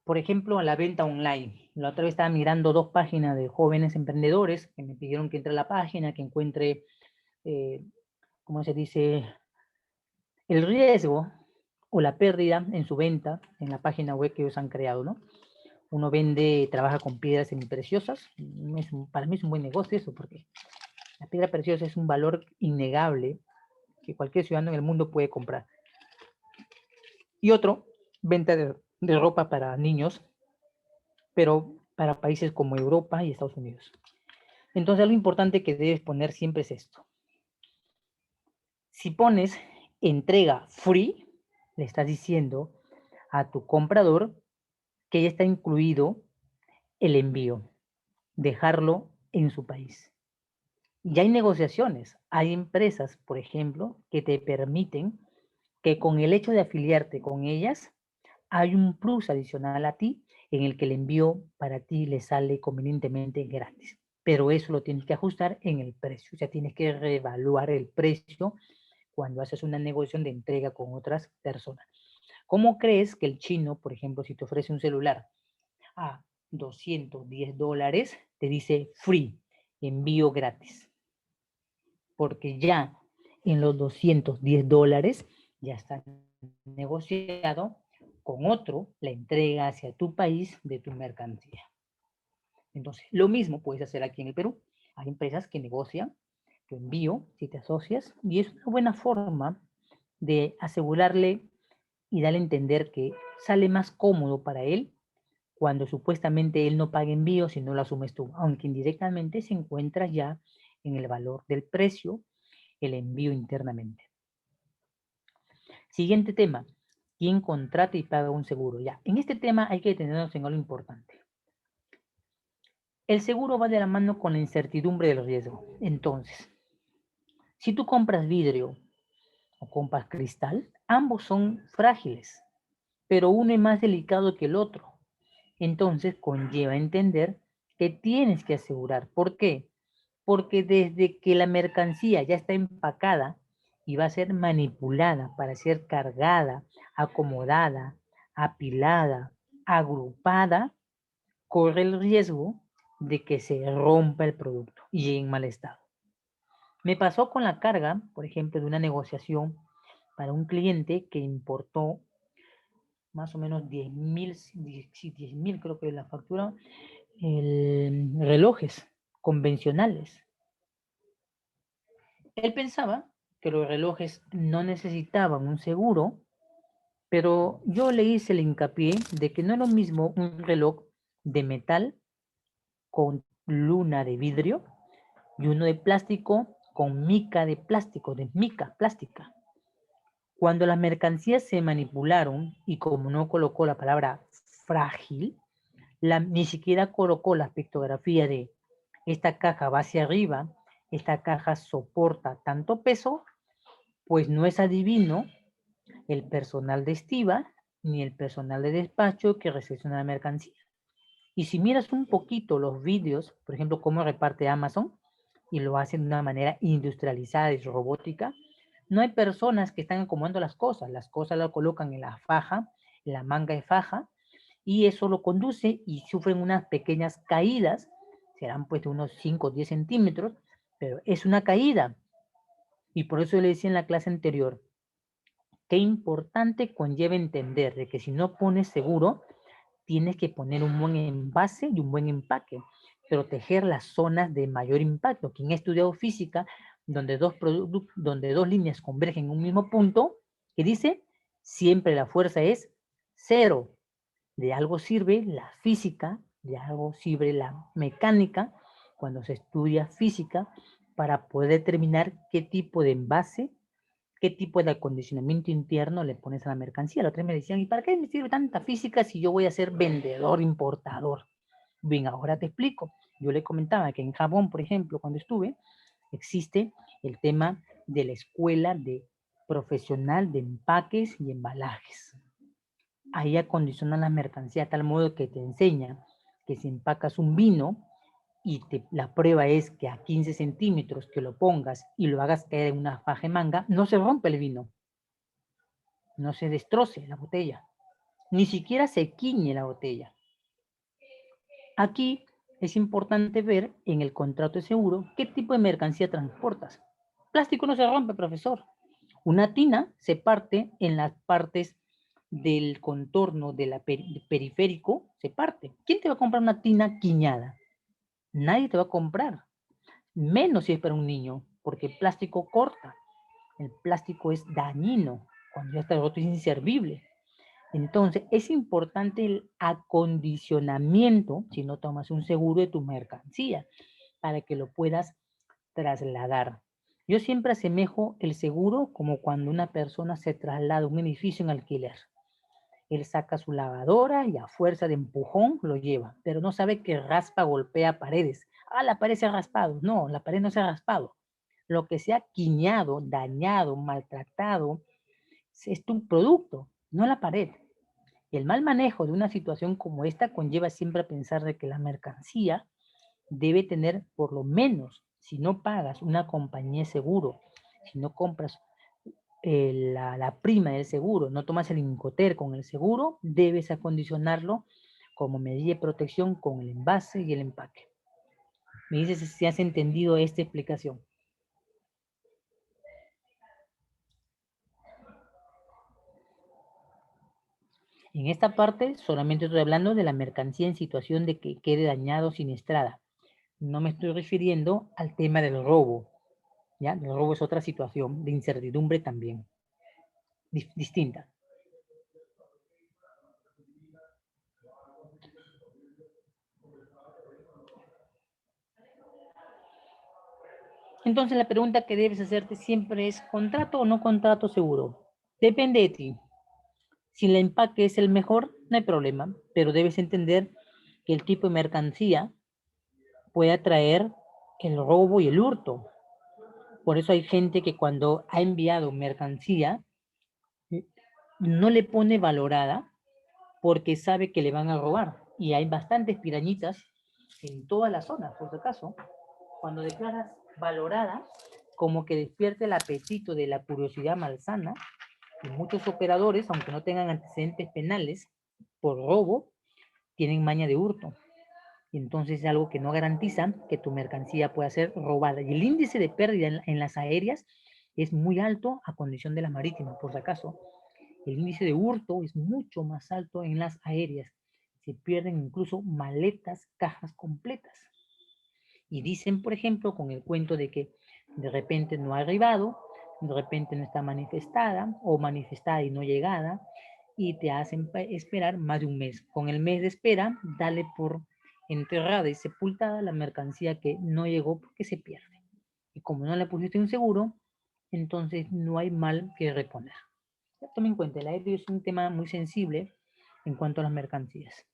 por ejemplo, a la venta online. La otra vez estaba mirando dos páginas de jóvenes emprendedores que me pidieron que entre a la página, que encuentre, eh, ¿cómo se dice? El riesgo o la pérdida en su venta en la página web que ellos han creado, ¿no? Uno vende, trabaja con piedras semipreciosas. Para mí es un buen negocio eso, porque la piedra preciosa es un valor innegable que cualquier ciudadano en el mundo puede comprar. Y otro, venta de ropa para niños, pero para países como Europa y Estados Unidos. Entonces, algo importante que debes poner siempre es esto. Si pones entrega free, le estás diciendo a tu comprador que ya está incluido el envío, dejarlo en su país. Ya hay negociaciones, hay empresas, por ejemplo, que te permiten que con el hecho de afiliarte con ellas, hay un plus adicional a ti en el que el envío para ti le sale convenientemente gratis. Pero eso lo tienes que ajustar en el precio, o sea, tienes que reevaluar el precio cuando haces una negociación de entrega con otras personas. ¿Cómo crees que el chino, por ejemplo, si te ofrece un celular a $210, te dice free, envío gratis? Porque ya en los $210 ya está negociado con otro la entrega hacia tu país de tu mercancía. Entonces, lo mismo puedes hacer aquí en el Perú. Hay empresas que negocian tu envío si te asocias y es una buena forma de asegurarle y darle a entender que sale más cómodo para él cuando supuestamente él no paga envío si no lo asumes tú, aunque indirectamente se encuentra ya en el valor del precio el envío internamente. Siguiente tema, ¿quién contrata y paga un seguro? Ya, en este tema hay que detenernos en algo importante. El seguro va de la mano con la incertidumbre del riesgo. Entonces, si tú compras vidrio o compras cristal, ambos son frágiles, pero uno es más delicado que el otro. Entonces, conlleva entender que tienes que asegurar. ¿Por qué? Porque desde que la mercancía ya está empacada y va a ser manipulada para ser cargada, acomodada, apilada, agrupada, corre el riesgo de que se rompa el producto y llegue en mal estado. Me pasó con la carga, por ejemplo, de una negociación para un cliente que importó más o menos 10.000, 10.000 creo que es la factura, relojes convencionales. Él pensaba que los relojes no necesitaban un seguro, pero yo le hice el hincapié de que no es lo mismo un reloj de metal con luna de vidrio y uno de plástico con mica de plástico, de mica plástica. Cuando las mercancías se manipularon y como no colocó la palabra frágil, ni siquiera colocó la pictografía de esta caja va hacia arriba, esta caja soporta tanto peso, pues no es adivino el personal de estiva ni el personal de despacho que recepciona la mercancía. Y si miras un poquito los vídeos, por ejemplo, cómo reparte Amazon, y lo hacen de una manera industrializada y robótica, no hay personas que están acomodando las cosas las colocan en la faja, en la manga de faja, y eso lo conduce y sufren unas pequeñas caídas, serán pues de unos 5 o 10 centímetros, pero es una caída. Y por eso le decía en la clase anterior, qué importante conlleva entender de que si no pones seguro, tienes que poner un buen envase y un buen empaque. proteger las zonas de mayor impacto. Quien ha estudiado física, donde dos líneas convergen en un mismo punto, que dice, siempre la fuerza es cero. De algo sirve la física, de algo sirve la mecánica, cuando se estudia física, para poder determinar qué tipo de envase, qué tipo de acondicionamiento interno le pones a la mercancía. La otra vez me decían, ¿y para qué me sirve tanta física si yo voy a ser vendedor, importador? Bien, ahora te explico. Yo le comentaba que en Japón, por ejemplo, cuando estuve, existe el tema de la escuela de profesional de empaques y embalajes. Ahí acondicionan la mercancía a tal modo que te enseña que si empacas un vino y la prueba es que a 15 centímetros que lo pongas y lo hagas caer en una faja de manga, no se rompe el vino, no se destroce la botella, ni siquiera se quiñe la botella. Aquí es importante ver en el contrato de seguro qué tipo de mercancía transportas. Plástico no se rompe, profesor. Una tina se parte en las partes del contorno de la periférico, se parte. ¿Quién te va a comprar una tina quiñada? Nadie te va a comprar, menos si es para un niño, porque el plástico corta. El plástico es dañino, cuando ya está roto es inservible. Entonces, es importante el acondicionamiento, si no tomas un seguro de tu mercancía, para que lo puedas trasladar. Yo siempre asemejo el seguro como cuando una persona se traslada a un edificio en alquiler. Él saca su lavadora y a fuerza de empujón lo lleva, pero no sabe que raspa, golpea paredes. Ah, la pared se ha raspado. No, la pared no se ha raspado. Lo que se ha quiñado, dañado, maltratado, es tu producto, no la pared. Y el mal manejo de una situación como esta conlleva siempre a pensar de que la mercancía debe tener por lo menos, si no pagas una compañía de seguro, si no compras la prima del seguro, no tomas el Incoter con el seguro, debes acondicionarlo como medida de protección con el envase y el empaque. Me dices si has entendido esta explicación. En esta parte solamente estoy hablando de la mercancía en situación de que quede dañado o siniestrada. No me estoy refiriendo al tema del robo. ¿Ya? El robo es otra situación de incertidumbre también, distinta. Entonces la pregunta que debes hacerte siempre es, ¿contrato o no contrato seguro? Depende de ti. Si el empaque es el mejor, no hay problema, pero debes entender que el tipo de mercancía puede atraer el robo y el hurto. Por eso hay gente que cuando ha enviado mercancía no le pone valorada porque sabe que le van a robar. Y hay bastantes pirañitas en toda la zona, por si acaso. Cuando declaras valorada, como que despierte el apetito de la curiosidad malsana, y muchos operadores, aunque no tengan antecedentes penales por robo, tienen maña de hurto. Y entonces es algo que no garantiza que tu mercancía pueda ser robada. Y el índice de pérdida en las aéreas es muy alto a condición de las marítimas, por si acaso. El índice de hurto es mucho más alto en las aéreas. Se pierden incluso maletas, cajas completas. Y dicen, por ejemplo, con el cuento de que de repente no ha arribado, de repente no está manifestada o manifestada y no llegada, y te hacen esperar más de un mes. Con el mes de espera, dale por enterrada y sepultada la mercancía que no llegó porque se pierde. Y como no le pusiste un seguro, entonces no hay mal que reponer. Tome en cuenta, el aéreo es un tema muy sensible en cuanto a las mercancías.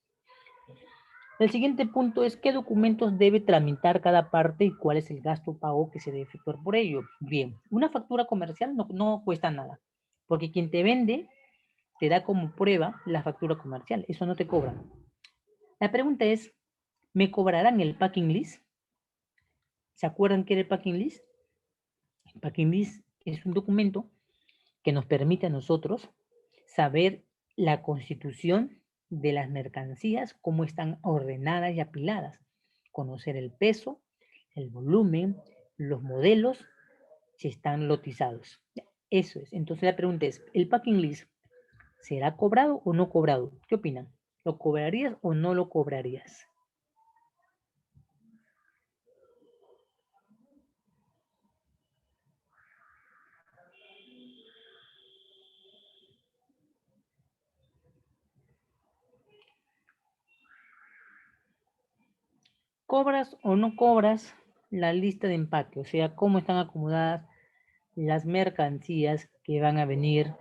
El siguiente punto es qué documentos debe tramitar cada parte y cuál es el gasto pago que se debe efectuar por ello. Bien, una factura comercial no cuesta nada, porque quien te vende te da como prueba la factura comercial, eso no te cobran. La pregunta es, ¿me cobrarán el packing list? ¿Se acuerdan qué era el packing list? El packing list es un documento que nos permite a nosotros saber la constitución de las mercancías, cómo están ordenadas y apiladas, conocer el peso, el volumen, los modelos, si están lotizados. Eso es. Entonces la pregunta es, ¿el packing list será cobrado o no cobrado? ¿Qué opinan? ¿Lo cobrarías o no lo cobrarías? ¿Cobras o no cobras la lista de empaque? O sea, cómo están acomodadas las mercancías que van a venir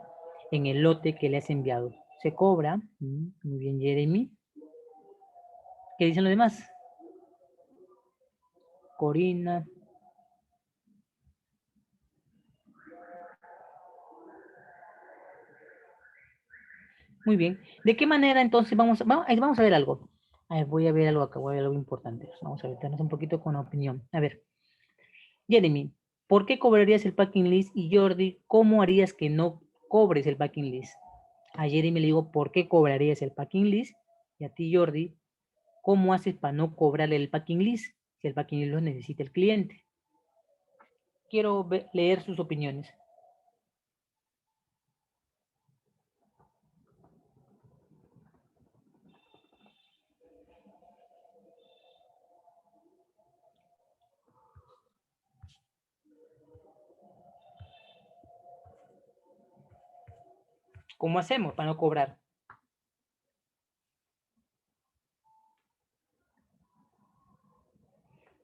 en el lote que le has enviado. ¿Se cobra? Muy bien, Jeremy. ¿Qué dicen los demás? Corina. Muy bien. ¿De qué manera entonces vamos a ver algo? A ver, voy a ver algo acá, voy a ver algo importante. Vamos a ver, tenemos un poquito con opinión. A ver, Jeremy, ¿por qué cobrarías el packing list? Y Jordi, ¿cómo harías que no cobres el packing list? A Jeremy le digo, ¿por qué cobrarías el packing list? Y a ti, Jordi, ¿cómo haces para no cobrarle el packing list si el packing list lo necesita el cliente? Quiero leer sus opiniones. ¿Cómo hacemos para no cobrar?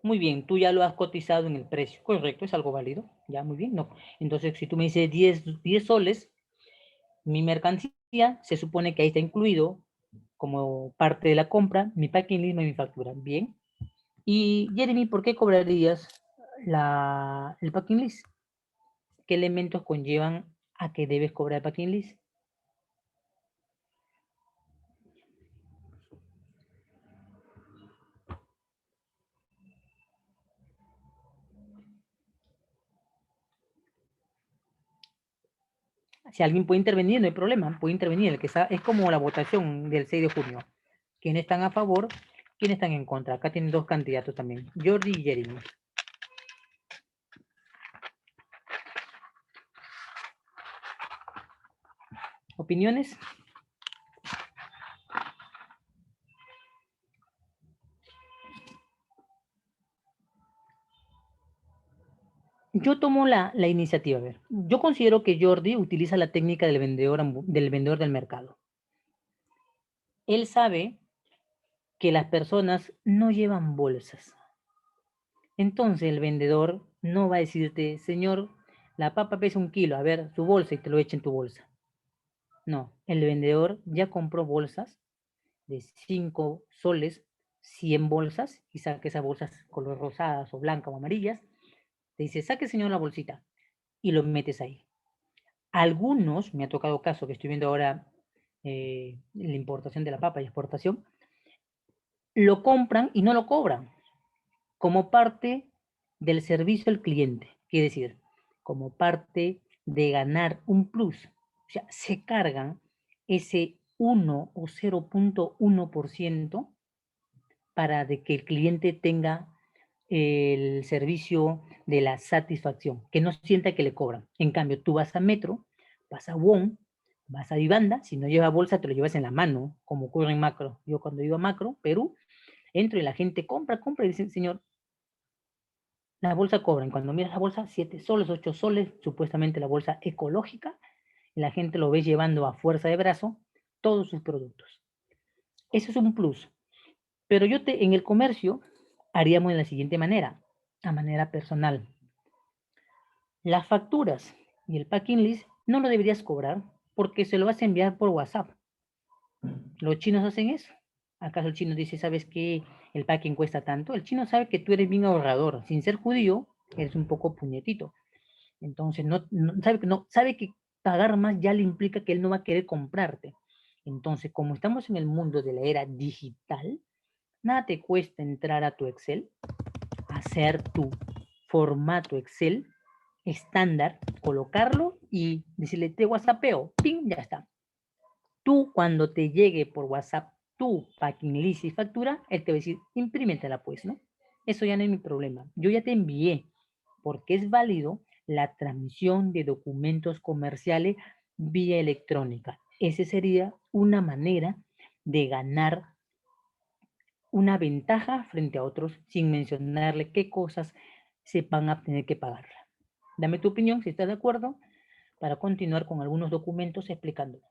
Muy bien, tú ya lo has cotizado en el precio. Correcto, es algo válido. Ya, muy bien. No. Entonces, si tú me dices 10 soles, mi mercancía se supone que ahí está incluido como parte de la compra, mi packing list y mi factura. Bien. Y Jeremy, ¿por qué cobrarías el packing list? ¿Qué elementos conllevan a que debes cobrar el packing list? Si alguien puede intervenir, no hay problema, puede intervenir. El que está, es como la votación del 6 de junio. ¿Quiénes están a favor? ¿Quiénes están en contra? Acá tienen dos candidatos también, Jordi y Jeremy. ¿Opiniones? Yo tomo la iniciativa. A ver, yo considero que Jordi utiliza la técnica del vendedor del mercado. Él sabe que las personas no llevan bolsas. Entonces el vendedor no va a decirte, señor, la papa pesa 1 kilo, a ver, su bolsa y te lo echa en tu bolsa. No, el vendedor ya compró bolsas de 5 soles, 100 bolsas, y saca esas bolsas color rosadas o blancas o amarillas. Te dice, saque señor la bolsita y lo metes ahí. Algunos, me ha tocado caso que estoy viendo ahora la importación de la papa y exportación, lo compran y no lo cobran como parte del servicio al cliente. Quiere decir, como parte de ganar un plus. O sea, se cargan ese 1 o 0.1% para de que el cliente tenga el servicio de la satisfacción, que no sienta que le cobran. En cambio, tú vas a Metro, vas a WOM, vas a Vivanda, si no lleva bolsa te lo llevas en la mano, como ocurre en Macro. Yo cuando iba a Macro, Perú, entro y la gente compra y dice, señor, la bolsa cobra. Y cuando miras la bolsa, 7 soles, 8 soles, supuestamente la bolsa ecológica, y la gente lo ve llevando a fuerza de brazo todos sus productos. Eso es un plus. Pero en el comercio haríamos de la siguiente manera, a manera personal. Las facturas y el packing list no lo deberías cobrar porque se lo vas a enviar por WhatsApp. Los chinos hacen eso. ¿Acaso el chino dice, sabes qué, el packing cuesta tanto? El chino sabe que tú eres bien ahorrador. Sin ser judío, eres un poco puñetito. Entonces, sabe que pagar más ya le implica que él no va a querer comprarte. Entonces, como estamos en el mundo de la era digital, nada te cuesta entrar a tu Excel, hacer tu formato Excel estándar, colocarlo y decirle, te WhatsAppeo, ping, ya está. Tú, cuando te llegue por WhatsApp tu packing list y factura, él te va a decir, imprímetela pues, ¿no? Eso ya no es mi problema. Yo ya te envié, porque es válido la transmisión de documentos comerciales vía electrónica. Esa sería una manera de ganar una ventaja frente a otros sin mencionarle qué cosas se van a tener que pagar. Dame tu opinión si estás de acuerdo para continuar con algunos documentos explicándolo.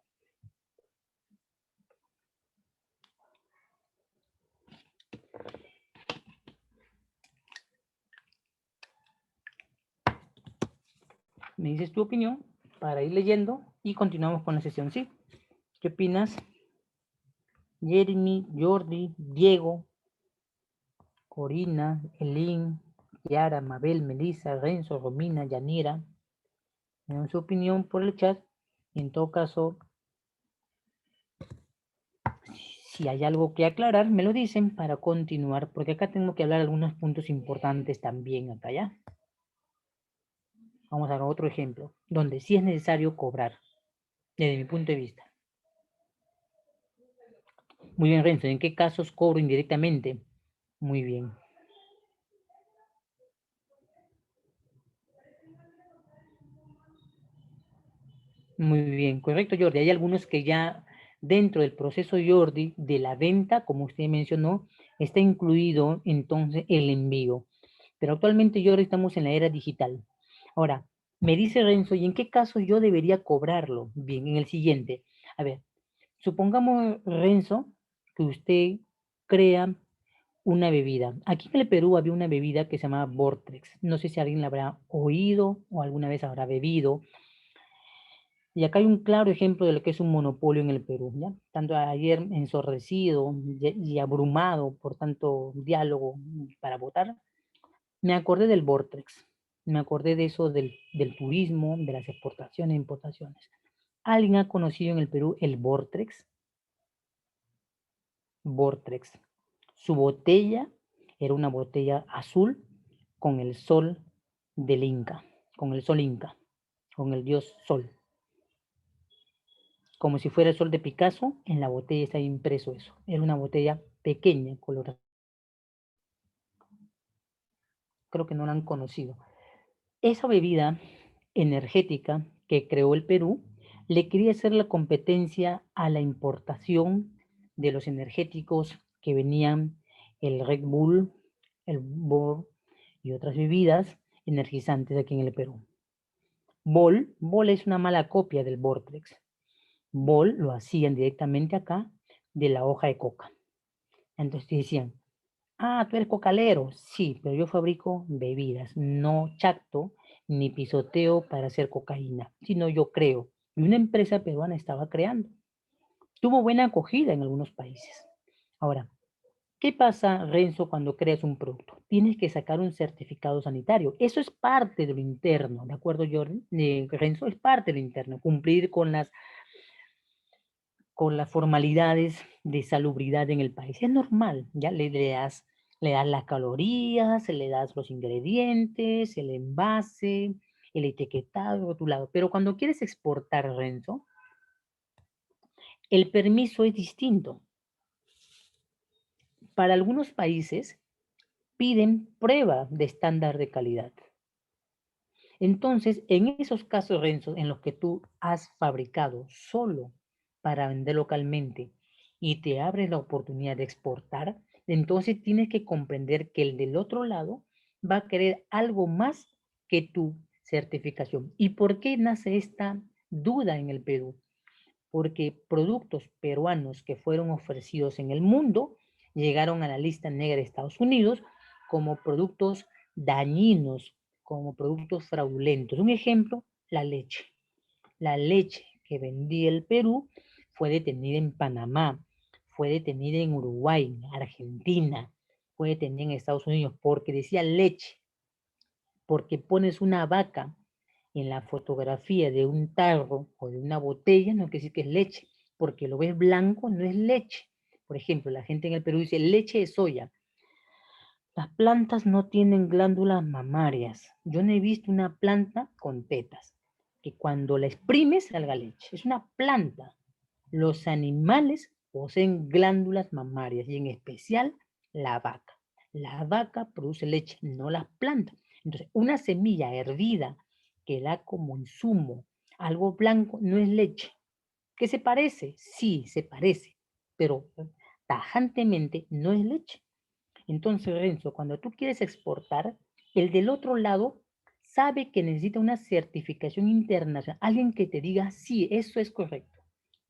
me dices tu opinión para ir leyendo y continuamos con la sesión, ¿sí? ¿Qué opinas? Jeremy, Jordi, Diego, Corina, Elin, Kiara, Mabel, Melissa, Renzo, Romina, Yanira. Me dan su opinión por el chat. Y en todo caso, si hay algo que aclarar, me lo dicen para continuar, porque acá tengo que hablar algunos puntos importantes también acá, ¿ya? Vamos a ver otro ejemplo, donde sí es necesario cobrar, desde mi punto de vista. Muy bien, Renzo, ¿en qué casos cobro indirectamente? Muy bien. Muy bien, correcto, Jordi. Hay algunos que ya dentro del proceso, Jordi, de la venta, como usted mencionó, está incluido entonces el envío. Pero actualmente, Jordi, estamos en la era digital. Ahora, me dice Renzo, ¿y en qué caso yo debería cobrarlo? Bien, en el siguiente. A ver, supongamos, Renzo, que usted crea una bebida. Aquí en el Perú había una bebida que se llamaba Vortex. No sé si alguien la habrá oído o alguna vez habrá bebido. Y acá hay un claro ejemplo de lo que es un monopolio en el Perú, ¿ya? Tanto ayer ensordecido y abrumado por tanto diálogo para votar, me acordé del Vortex, me acordé de eso del turismo, de las exportaciones e importaciones. ¿Alguien ha conocido en el Perú el Vortex? Vortex. Su botella era una botella azul con el sol del Inca, con el sol Inca, con el dios Sol. Como si fuera el sol de Picasso, en la botella está impreso eso. Era una botella pequeña, colorada. Creo que no la han conocido. Esa bebida energética que creó el Perú le quería hacer la competencia a la importación de los energéticos que venían el Red Bull, el Bor y otras bebidas energizantes aquí en el Perú. Bol es una mala copia del Vortex. Bol lo hacían directamente acá de la hoja de coca. Entonces decían, ah, tú eres cocalero. Sí, pero yo fabrico bebidas, no chacto ni pisoteo para hacer cocaína, sino yo creo. Y una empresa peruana estaba creando. Tuvo buena acogida en algunos países. Ahora, ¿qué pasa, Renzo, cuando creas un producto? Tienes que sacar un certificado sanitario. Eso es parte de lo interno, ¿de acuerdo, Jordi? Renzo, es parte de lo interno, cumplir con las formalidades de salubridad en el país. Es normal, ya le das las calorías, le das los ingredientes, el envase, el etiquetado, rotulado. Pero cuando quieres exportar, Renzo, el permiso es distinto. Para algunos países piden prueba de estándar de calidad. Entonces, en esos casos, Renzo, en los que tú has fabricado solo para vender localmente y te abres la oportunidad de exportar, entonces tienes que comprender que el del otro lado va a querer algo más que tu certificación. ¿Y por qué nace esta duda en el Perú? Porque productos peruanos que fueron ofrecidos en el mundo llegaron a la lista negra de Estados Unidos como productos dañinos, como productos fraudulentos. Un ejemplo, la leche. La leche que vendía el Perú fue detenida en Panamá, fue detenida en Uruguay, Argentina, fue detenida en Estados Unidos porque decía leche, porque pones una vaca en la fotografía de un tarro o de una botella, no quiere decir que es leche, porque lo ves blanco, no es leche. Por ejemplo, la gente en el Perú dice leche de soya. Las plantas no tienen glándulas mamarias. Yo no he visto una planta con tetas, que cuando la exprimes salga leche. Es una planta. Los animales poseen glándulas mamarias y en especial la vaca. La vaca produce leche, no las plantas. Entonces, una semilla hervida que da como insumo algo blanco no es leche. ¿Qué se parece? Sí, se parece, pero tajantemente no es leche. Entonces, Renzo, cuando tú quieres exportar, el del otro lado sabe que necesita una certificación internacional, alguien que te diga, sí, eso es correcto.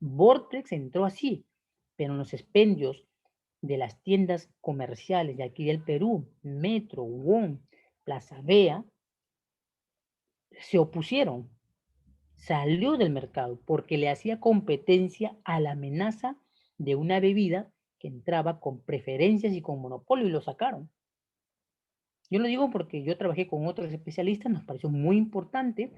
Vortex entró así, pero en los expendios de las tiendas comerciales de aquí del Perú, Metro, WOM, Plaza Vea, se opusieron, salió del mercado porque le hacía competencia a la amenaza de una bebida que entraba con preferencias y con monopolio y lo sacaron. Yo lo digo porque yo trabajé con otros especialistas, nos pareció muy importante.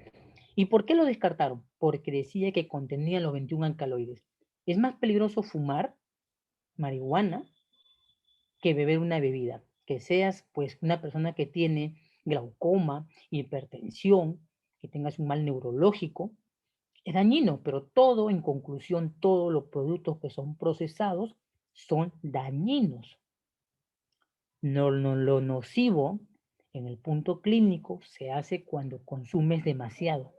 ¿Y por qué lo descartaron? Porque decía que contenía los 21 alcaloides. Es más peligroso fumar marihuana que beber una bebida. Que seas pues una persona que tiene glaucoma, hipertensión, que tengas un mal neurológico, es dañino, pero todo, en conclusión, todos los productos que son procesados son dañinos. Lo nocivo en el punto clínico se hace cuando consumes demasiado.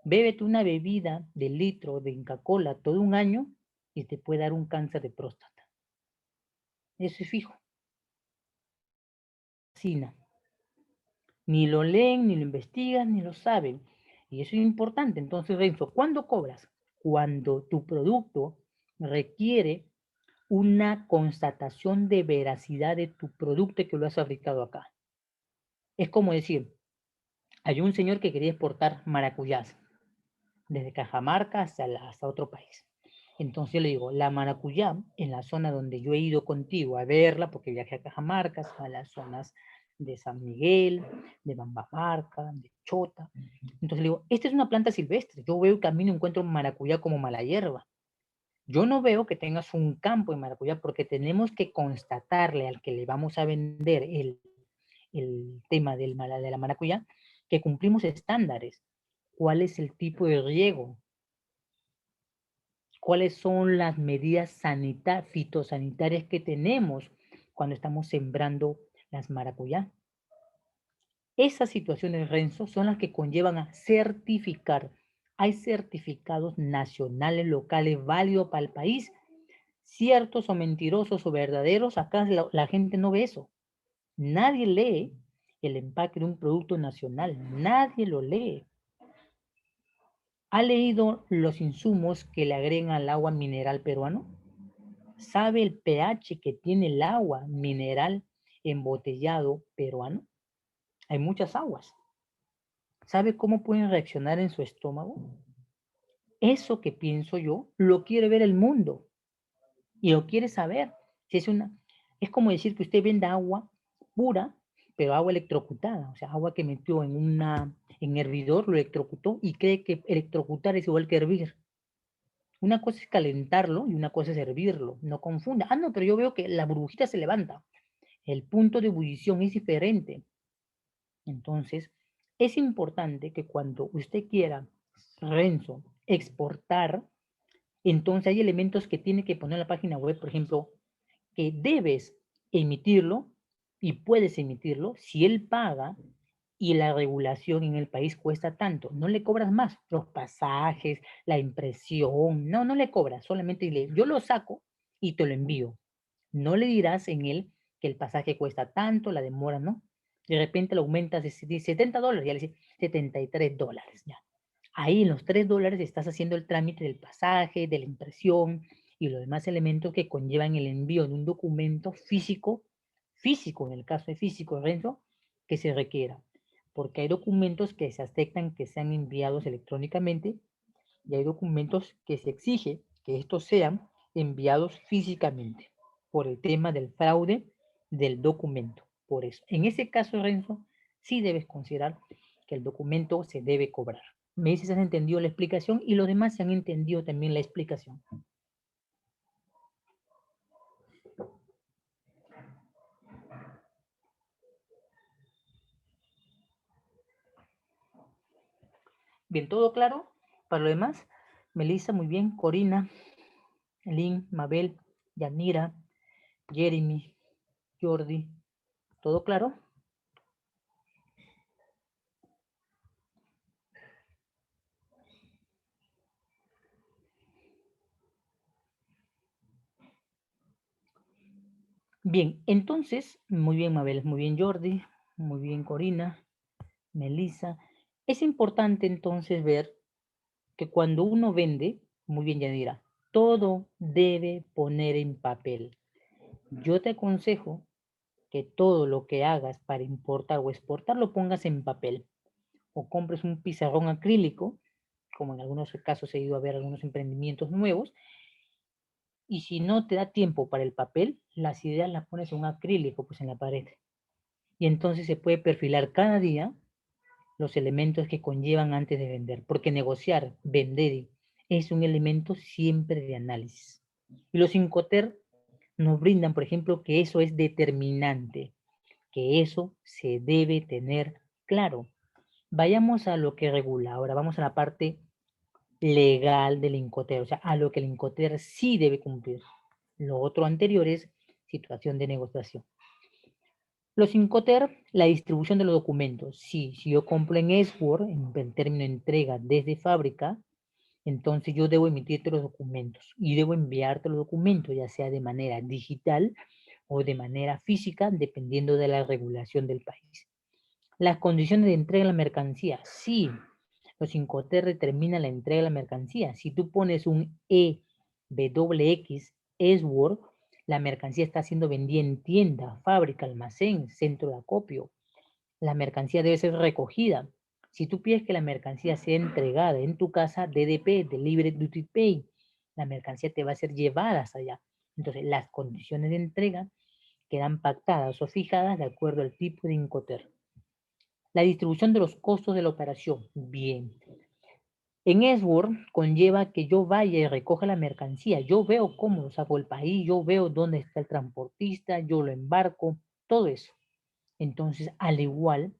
Bébete una bebida de litro de Inca-Cola todo un año y te puede dar un cáncer de próstata. Eso es fijo. Cina. Ni lo leen, ni lo investigan, ni lo saben. Y eso es importante. Entonces, Renzo, ¿cuándo cobras? Cuando tu producto requiere una constatación de veracidad de tu producto que lo has fabricado acá. Es como decir, hay un señor que quería exportar maracuyás desde Cajamarca hasta otro país. Entonces yo le digo, la maracuyá, en la zona donde yo he ido contigo a verla, porque viajé a Cajamarca, a las zonas de San Miguel, de Bambamarca, de Chota. Entonces le digo, esta es una planta silvestre. Yo veo el camino y encuentro maracuyá como mala hierba. Yo no veo que tengas un campo de maracuyá porque tenemos que constatarle al que le vamos a vender el tema de la maracuyá que cumplimos estándares. ¿Cuál es el tipo de riego? ¿Cuáles son las medidas fitosanitarias que tenemos cuando estamos sembrando las maracuyá? Esas situaciones, Renzo, son las que conllevan a certificar. Hay certificados nacionales, locales, válidos para el país, ciertos o mentirosos o verdaderos. Acá la gente no ve eso. Nadie lee el empaque de un producto nacional, nadie lo lee. ¿Ha leído los insumos que le agregan al agua mineral peruano? ¿Sabe el pH que tiene el agua mineral embotellado peruano? Hay muchas aguas. ¿Sabe cómo pueden reaccionar en su estómago? Eso que pienso yo lo quiere ver el mundo y lo quiere saber. Si es como decir que usted venda agua pura, pero agua electrocutada, o sea, agua que metió en hervidor, lo electrocutó y cree que electrocutar es igual que hervir. Una cosa es calentarlo y una cosa es hervirlo. No confunda. Ah, no, pero yo veo que la burbujita se levanta. El punto de ebullición es diferente. Entonces, es importante que cuando usted quiera, Renzo, exportar, entonces hay elementos que tiene que poner en la página web, por ejemplo, que debes emitirlo y puedes emitirlo si él paga y la regulación en el país cuesta tanto. No le cobras más los pasajes, la impresión, no le cobras, solamente dile, yo lo saco y te lo envío. No le dirás en él que el pasaje cuesta tanto, la demora, ¿no? De repente lo aumentas de $70, ya le dice $73, ya. Ahí en los $3 estás haciendo el trámite del pasaje, de la impresión y los demás elementos que conllevan el envío de un documento físico, en el caso de físico, Renzo, que se requiera. Porque hay documentos que se aceptan que sean enviados electrónicamente y hay documentos que se exige que estos sean enviados físicamente por el tema del fraude del documento. Por eso, en ese caso, Renzo, sí debes considerar que el documento se debe cobrar. Me dices si has entendido la explicación y los demás se han entendido también la explicación. Bien, ¿todo claro? Para lo demás, Melissa, muy bien. Corina, Lynn, Mabel, Yanira, Jeremy, Jordi, ¿todo claro? Bien, entonces, muy bien Mabel, muy bien Jordi, muy bien Corina, Melissa. Es importante entonces ver que cuando uno vende, muy bien Yanira, todo debe poner en papel. Yo te aconsejo que todo lo que hagas para importar o exportar lo pongas en papel. o compres un pizarrón acrílico, como en algunos casos he ido a ver algunos emprendimientos nuevos, y si no te da tiempo para el papel, las ideas las pones en un acrílico, pues en la pared. Y entonces se puede perfilar cada día los elementos que conllevan antes de vender, porque negociar, vender, es un elemento siempre de análisis. Y los Incoterm nos brindan, por ejemplo, que eso es determinante, que eso se debe tener claro. Vayamos a lo que regula. Ahora vamos a la parte legal del Incoterm, o sea, a lo que el Incoterm sí debe cumplir. Lo otro anterior es situación de negociación. Los Incoterm, la distribución de los documentos. Sí, si yo compro en Esword, en el término de entrega desde fábrica, entonces yo debo emitirte los documentos y debo enviarte los documentos, ya sea de manera digital o de manera física, dependiendo de la regulación del país. Las condiciones de entrega de la mercancía. Sí, los Incoterm determinan la entrega de la mercancía. Si tú pones un EWX, Esword, la mercancía está siendo vendida en tienda, fábrica, almacén, centro de acopio. La mercancía debe ser recogida. Si tú pides que la mercancía sea entregada en tu casa, DDP, Delivery Duty Pay, la mercancía te va a ser llevada hasta allá. Entonces, las condiciones de entrega quedan pactadas o fijadas de acuerdo al tipo de Incoterm. La distribución de los costos de la operación. Bien. En Esword conlleva que yo vaya y recoja la mercancía. Yo veo cómo lo saco del país, yo veo dónde está el transportista, yo lo embarco, todo eso. Entonces, al igual,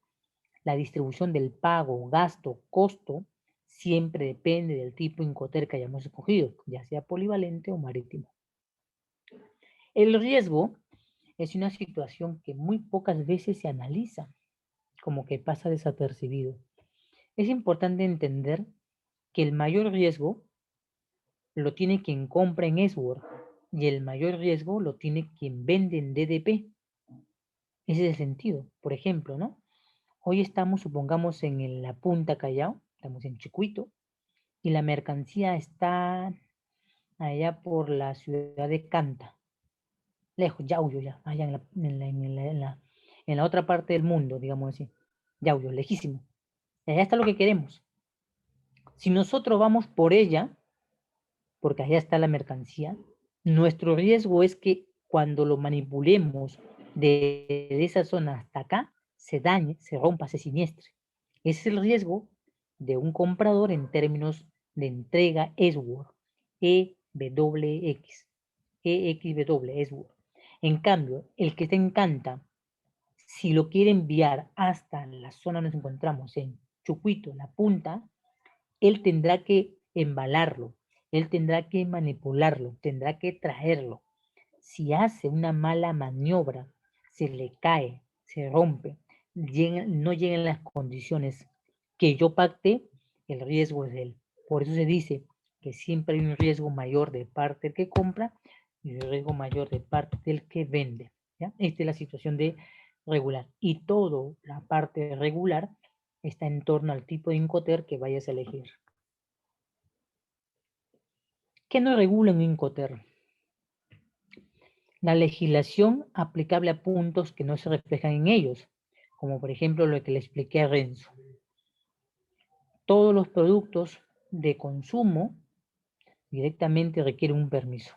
la distribución del pago, gasto, costo, siempre depende del tipo Incoterm que hayamos escogido, ya sea polivalente o marítimo. El riesgo es una situación que muy pocas veces se analiza, como que pasa desapercibido. Es importante entender que el mayor riesgo lo tiene quien compra en Esword y el mayor riesgo lo tiene quien vende en DDP. Ese es el sentido. Por ejemplo, ¿no? Hoy estamos, supongamos, en la Punta Callao, estamos en Chicuito, y la mercancía está allá por la ciudad de Canta, lejos, Yauyos ya, allá en la otra parte del mundo, digamos así. Yauyos, lejísimo. Y allá está lo que queremos. Si nosotros vamos por ella, porque allá está la mercancía, nuestro riesgo es que cuando lo manipulemos de esa zona hasta acá, se dañe, se rompa, se siniestre. Ese es el riesgo de un comprador en términos de entrega Esword, EWX, EXW, Esword. En cambio, el que se encanta, si lo quiere enviar hasta la zona donde nos encontramos, en Chucuito, la punta, él tendrá que embalarlo, él tendrá que manipularlo, tendrá que traerlo. Si hace una mala maniobra, se le cae, se rompe, no llegan las condiciones que yo pacté, el riesgo es de él. Por eso se dice que siempre hay un riesgo mayor de parte del que compra y un riesgo mayor de parte del que vende. ¿Ya? Esta es la situación de regular. Y toda la parte regular está en torno al tipo de Incoterm que vayas a elegir. ¿Qué no regula un Incoterm? La legislación aplicable a puntos que no se reflejan en ellos, como por ejemplo lo que le expliqué a Renzo. Todos los productos de consumo directamente requieren un permiso,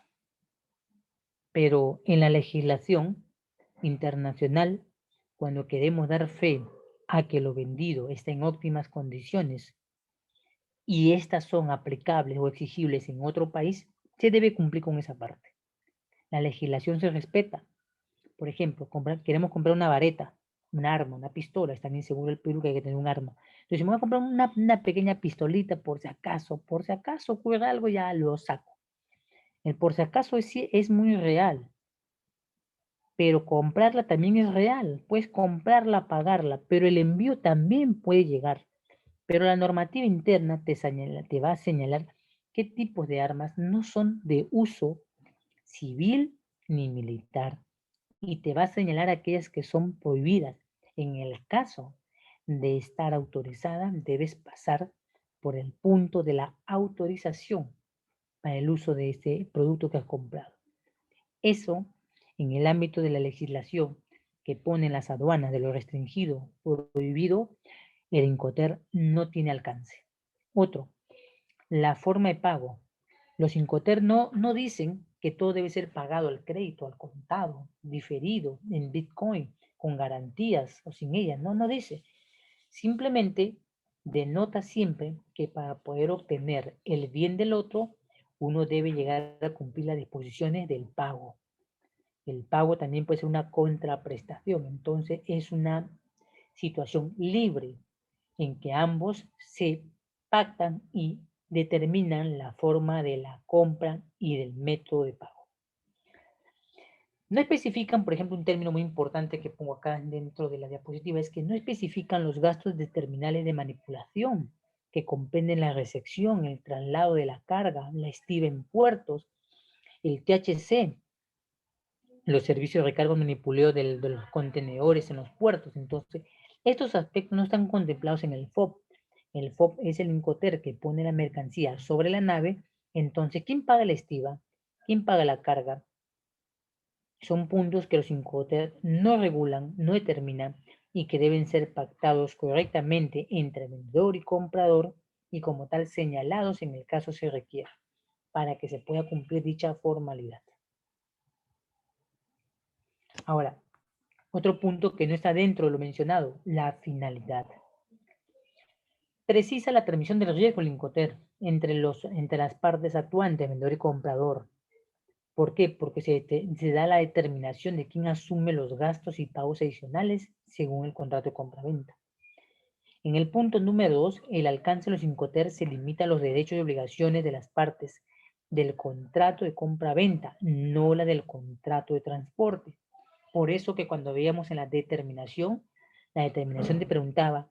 pero en la legislación internacional, cuando queremos dar fe a que lo vendido está en óptimas condiciones y estas son aplicables o exigibles en otro país, se debe cumplir con esa parte. La legislación se respeta. Por ejemplo, queremos comprar una vareta, un arma, una pistola. Es también seguro el Perú que hay que tener un arma. Entonces, si me voy a comprar una pequeña pistolita, por si acaso ocurre algo, ya lo saco. El por si acaso es muy real, pero comprarla también es real. Puedes comprarla, pagarla, pero el envío también puede llegar. Pero la normativa interna te va a señalar qué tipos de armas no son de uso civil ni militar y te va a señalar aquellas que son prohibidas. En el caso de estar autorizada, debes pasar por el punto de la autorización para el uso de ese producto que has comprado. Eso, en el ámbito de la legislación que pone en las aduanas de lo restringido o prohibido, el Incoterm no tiene alcance. Otro, la forma de pago. Los Incoterm no dicen que todo debe ser pagado al crédito, al contado, diferido, en Bitcoin, con garantías o sin ellas. No dice. Simplemente denota siempre que para poder obtener el bien del otro, uno debe llegar a cumplir las disposiciones del pago. El pago también puede ser una contraprestación, entonces es una situación libre en que ambos se pactan y determinan la forma de la compra y del método de pago. No especifican, por ejemplo, un término muy importante que pongo acá dentro de la diapositiva, es que no especifican los gastos de terminales de manipulación que comprenden la recepción, el traslado de la carga, la estiva en puertos, el THC, los servicios de recargo manipuleo de los contenedores en los puertos. Entonces, estos aspectos no están contemplados en el FOB. El FOB es el Incoterm que pone la mercancía sobre la nave. Entonces, ¿quién paga la estiva? ¿Quién paga la carga? Son puntos que los Incoterm no regulan, no determinan y que deben ser pactados correctamente entre vendedor y comprador y como tal señalados en el caso se requiera para que se pueda cumplir dicha formalidad. Ahora, otro punto que no está dentro de lo mencionado, la finalidad. Precisa la transmisión del riesgo el Incoterm entre las partes actuantes, vendedor y comprador. ¿Por qué? Porque se da la determinación de quién asume los gastos y pagos adicionales según el contrato de compra-venta. En el punto número 2, el alcance de los Incoterm se limita a los derechos y obligaciones de las partes del contrato de compra-venta, no la del contrato de transporte. Por eso que cuando veíamos en la determinación te preguntaba,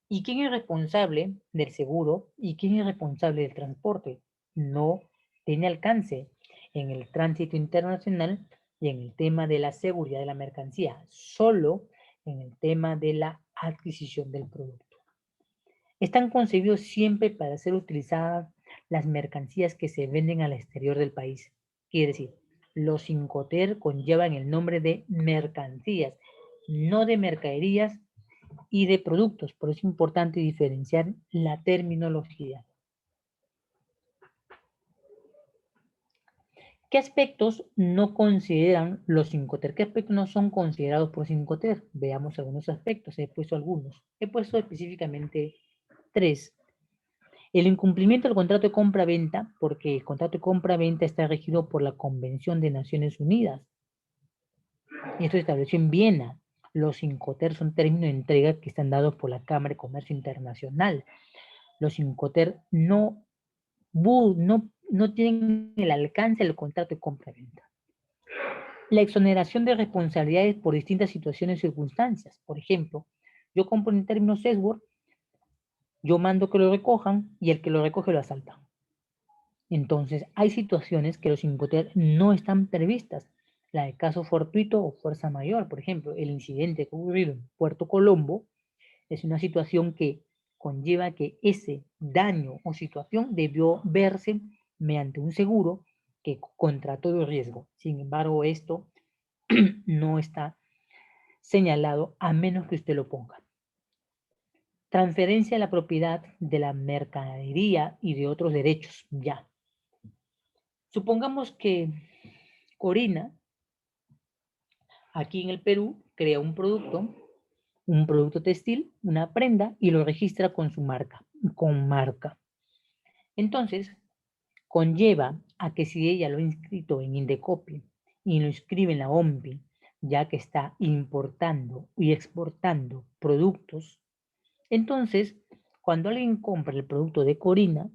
¿y quién es responsable del seguro y quién es responsable del transporte? No tiene alcance en el tránsito internacional y en el tema de la seguridad de la mercancía, solo en el tema de la adquisición del producto. Están concebidos siempre para ser utilizadas las mercancías que se venden al exterior del país. Quiere decir, los Incoterm conllevan el nombre de mercancías, no de mercaderías y de productos. Por eso es importante diferenciar la terminología. ¿Qué aspectos no consideran los Incoterm? ¿Qué aspectos no son considerados por Incoterm? Veamos algunos aspectos, he puesto algunos. He puesto específicamente 3. El incumplimiento del contrato de compra-venta, porque el contrato de compra-venta está regido por la Convención de Naciones Unidas. Esto se estableció en Viena. Los Incoterm son términos de entrega que están dados por la Cámara de Comercio Internacional. Los Incoterm no tienen el alcance del contrato de compra-venta. La exoneración de responsabilidades por distintas situaciones y circunstancias. Por ejemplo, yo compro en términos Sesworth, yo mando que lo recojan y el que lo recoge lo asalta. Entonces, hay situaciones que los Incoterm no están previstas. La de caso fortuito o fuerza mayor, por ejemplo, el incidente que ocurrió en Puerto Colombo es una situación que conlleva que ese daño o situación debió verse mediante un seguro que contrató de riesgo. Sin embargo, esto no está señalado a menos que usted lo ponga. Transferencia de la propiedad de la mercadería y de otros derechos, ya. Supongamos que Corina, aquí en el Perú, crea un producto textil, una prenda, y lo registra con su marca, con marca. Entonces, conlleva a que si ella lo ha inscrito en Indecopi y lo inscribe en la OMPI, ya que está importando y exportando productos, entonces, cuando alguien compra el producto de Corina,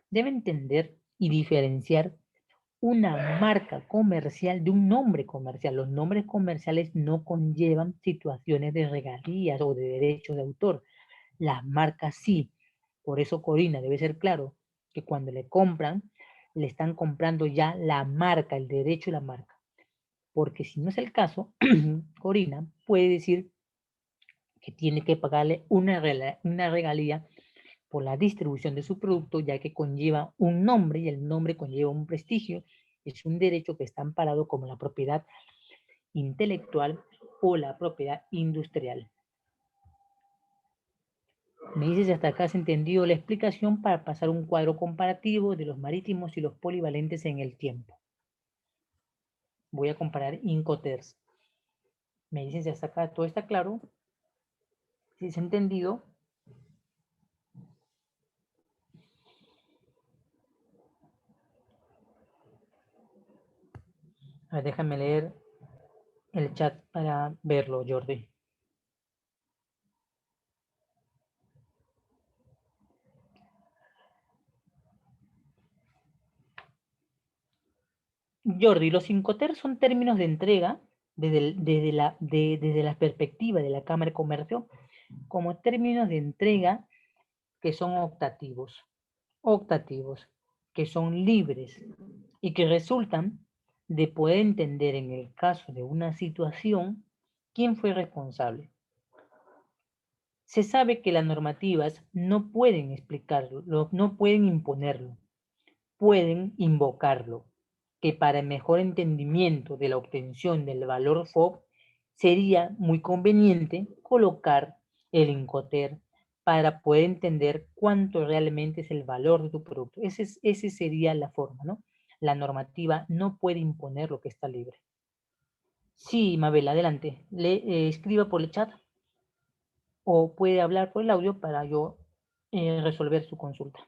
debe entender y diferenciar una marca comercial de un nombre comercial. Los nombres comerciales no conllevan situaciones de regalías o de derechos de autor. Las marcas sí. Por eso Corina debe ser claro que cuando le compran, le están comprando ya la marca, el derecho y la marca. Porque si no es el caso, Corina puede decir que tiene que pagarle una regalía por la distribución de su producto, ya que conlleva un nombre y el nombre conlleva un prestigio. Es un derecho que está amparado como la propiedad intelectual o la propiedad industrial. Me dice si hasta acá has entendido la explicación para pasar un cuadro comparativo de los marítimos y los polivalentes en el tiempo. Voy a comparar Incoterms. Me dicen si hasta acá todo está claro, si se ha entendido. A ver, déjame leer el chat para verlo, Jordi. Jordi, los Incoterms son términos de entrega desde la perspectiva de la Cámara de Comercio como términos de entrega que son optativos, que son libres y que resultan de poder entender en el caso de una situación quién fue responsable. Se sabe que las normativas no pueden explicarlo, no pueden imponerlo, pueden invocarlo, que para el mejor entendimiento de la obtención del valor FOB sería muy conveniente colocar el Incoterm para poder entender cuánto realmente es el valor de tu producto. Ese sería la forma, ¿no? La normativa no puede imponer lo que está libre. Sí, Mabel, adelante. Escriba por el chat o puede hablar por el audio para yo resolver su consulta.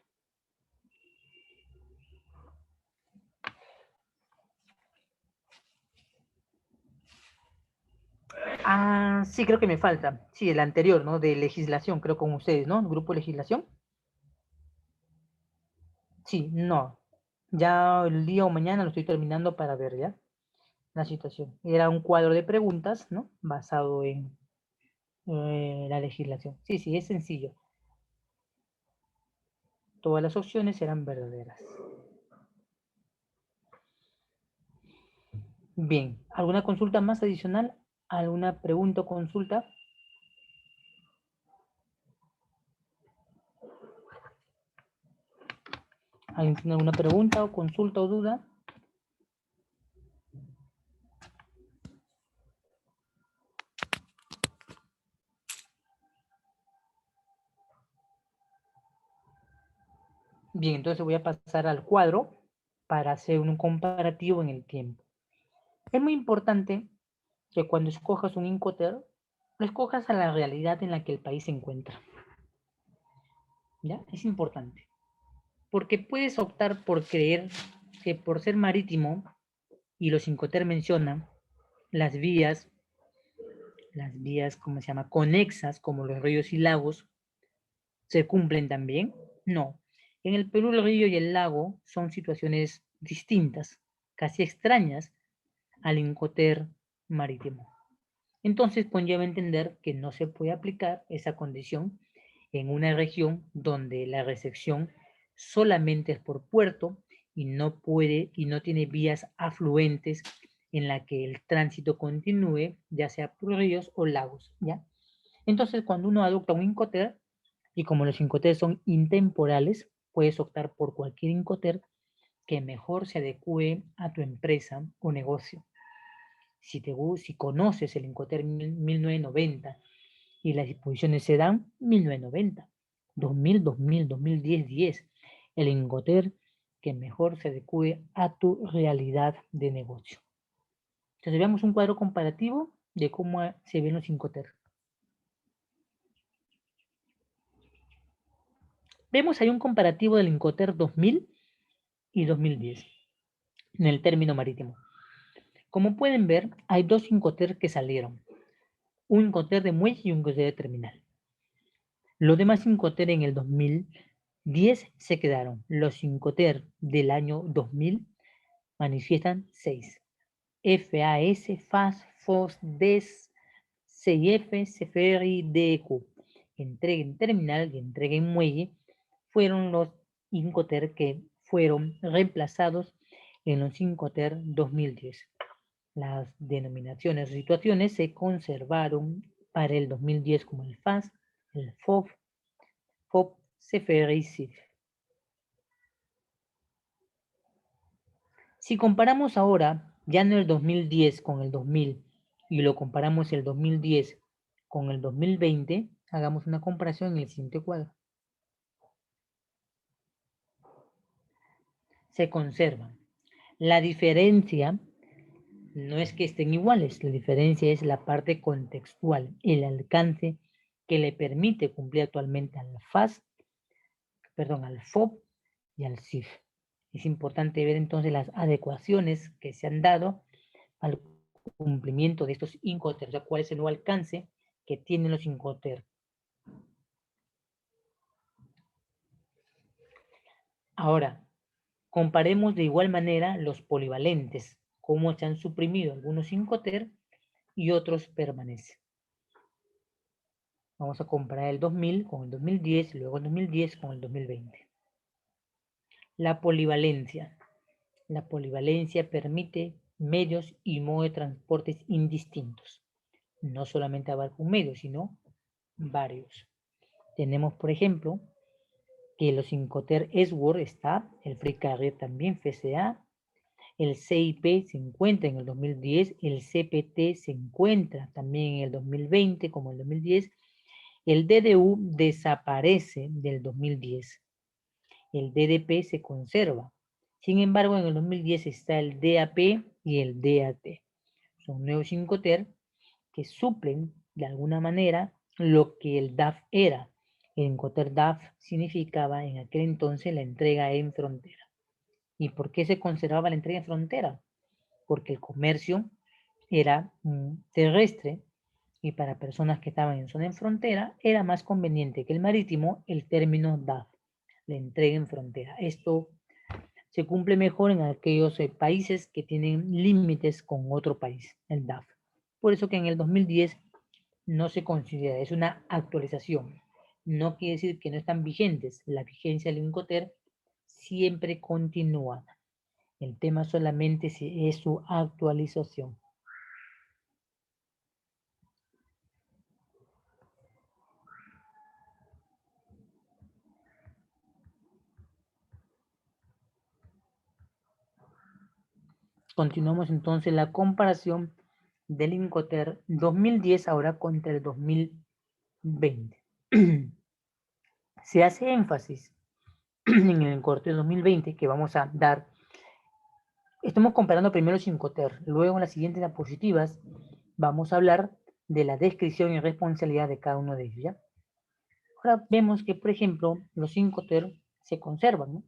Ah, sí, creo que me falta. Sí, el anterior, ¿no? De legislación, creo con ustedes, ¿no? Grupo de legislación. Sí, no. Ya el día o mañana lo estoy terminando para ver ya la situación. Era un cuadro de preguntas, ¿no? Basado en la legislación. Sí, sí, es sencillo. Todas las opciones eran verdaderas. Bien, ¿alguna consulta más adicional? ¿Alguna pregunta o consulta? ¿Alguien tiene alguna pregunta o consulta o duda? Bien, entonces voy a pasar al cuadro para hacer un comparativo en el tiempo. Es muy importante que cuando escojas un Incoterm, lo escojas a la realidad en la que el país se encuentra. ¿Ya? Es importante. Porque puedes optar por creer que por ser marítimo, y los Incoterm mencionan las vías, ¿cómo se llama? Conexas, como los ríos y lagos, ¿se cumplen también? No. En el Perú el río y el lago son situaciones distintas, casi extrañas al Incoterm marítimo. Entonces conlleva entender que no se puede aplicar esa condición en una región donde la recepción solamente es por puerto y no tiene vías afluentes en la que el tránsito continúe, ya sea por ríos o lagos, ¿ya? Entonces, cuando uno adopta un Incoterm, y como los Incoterm son intemporales, puedes optar por cualquier Incoterm que mejor se adecue a tu empresa o negocio. Si conoces el Incoterm 1990 y las disposiciones se dan 1990, 2000, 2000, 2010, 10, el Incoterm que mejor se adecue a tu realidad de negocio. Entonces veamos un cuadro comparativo de cómo se ven los Incoterm. Vemos ahí un comparativo del Incoterm 2000 y 2010 en el término marítimo. Como pueden ver, hay dos Incoterm que salieron, un Incoterm de muelle y un Incoterm de terminal. Los demás Incoterm en el 2010 se quedaron. Los Incoterm del año 2000 manifiestan 6. FAS, FAS, FOS, DES, CIF, CFR y DEQ. Entrega en terminal y entrega en muelle fueron los Incoterm que fueron reemplazados en los Incoterm 2010. Las denominaciones o situaciones se conservaron para el 2010 como el FAS, el FOF, FOP, CFR y CIF. Si comparamos ahora, ya no el 2010 con el 2000, y lo comparamos el 2010 con el 2020, Hagamos una comparación en el siguiente cuadro. Se conservan. La diferencia no es que estén iguales, la diferencia es la parte contextual, el alcance que le permite cumplir actualmente al FAS, al FOB y al CIF. Es importante ver entonces las adecuaciones que se han dado al cumplimiento de estos Incoterms, o sea, cuál es el nuevo alcance que tienen los Incoterms. Ahora, comparemos de igual manera los polivalentes, cómo se han suprimido algunos Incoterms y otros permanecen. Vamos a comparar el 2000 con el 2010 y luego el 2010 con el 2020. La polivalencia. La polivalencia permite medios y modos de transportes indistintos. No solamente abarca un medio, sino varios. Tenemos, por ejemplo, que los Incoterm Edgeworth está, el Free Carrier también, FCA, el CIP se encuentra en el 2010, el CPT se encuentra también en el 2020 como el 2010, el DDU desaparece del 2010, el DDP se conserva. Sin embargo, en el 2010 está el DAP y el DAT. Son nuevos Incoterm que suplen de alguna manera lo que el DAF era. El Incoterm DAF significaba en aquel entonces la entrega en frontera. ¿Y por qué se conservaba la entrega en frontera? Porque el comercio era terrestre y para personas que estaban en zona en frontera era más conveniente que el marítimo el término DAF, la entrega en frontera. Esto se cumple mejor en aquellos países que tienen límites con otro país, el DAF. Por eso que en el 2010 no se considera, es una actualización. No quiere decir que no están vigentes. La vigencia del Incoterm siempre continúa. El tema solamente es su actualización. Continuamos entonces la comparación del Incoterm 2010 ahora contra el 2020. Se hace énfasis en el Incoterm 2020 que vamos a dar. Estamos comparando primero los Incoterm, luego en las siguientes diapositivas vamos a hablar de la descripción y responsabilidad de cada uno de ellos, ¿ya? Ahora vemos que, por ejemplo, los Incoterm se conservan, ¿no?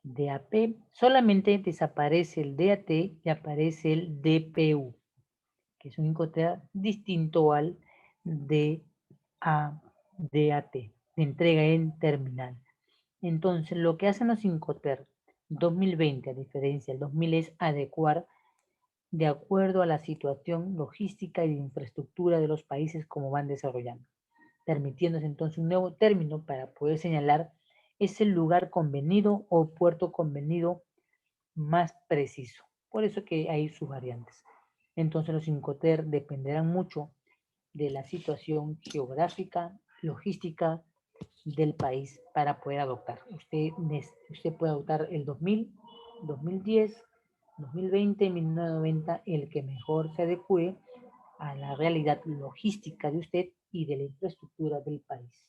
DAP, solamente desaparece el DAT y aparece el DPU, que es un Incoterm distinto al DAT, de entrega en terminal. Entonces, lo que hacen los Incoterm 2020, a diferencia del 2000, es adecuar de acuerdo a la situación logística y de infraestructura de los países como van desarrollando, permitiéndose entonces un nuevo término para poder señalar ese lugar convenido o puerto convenido más preciso. Por eso que hay sus variantes. Entonces los Incoterm dependerán mucho de la situación geográfica, logística del país para poder adoptar. Usted puede adoptar el 2000, 2010, 2020, 1990, el que mejor se adecue a la realidad logística de usted y de la infraestructura del país.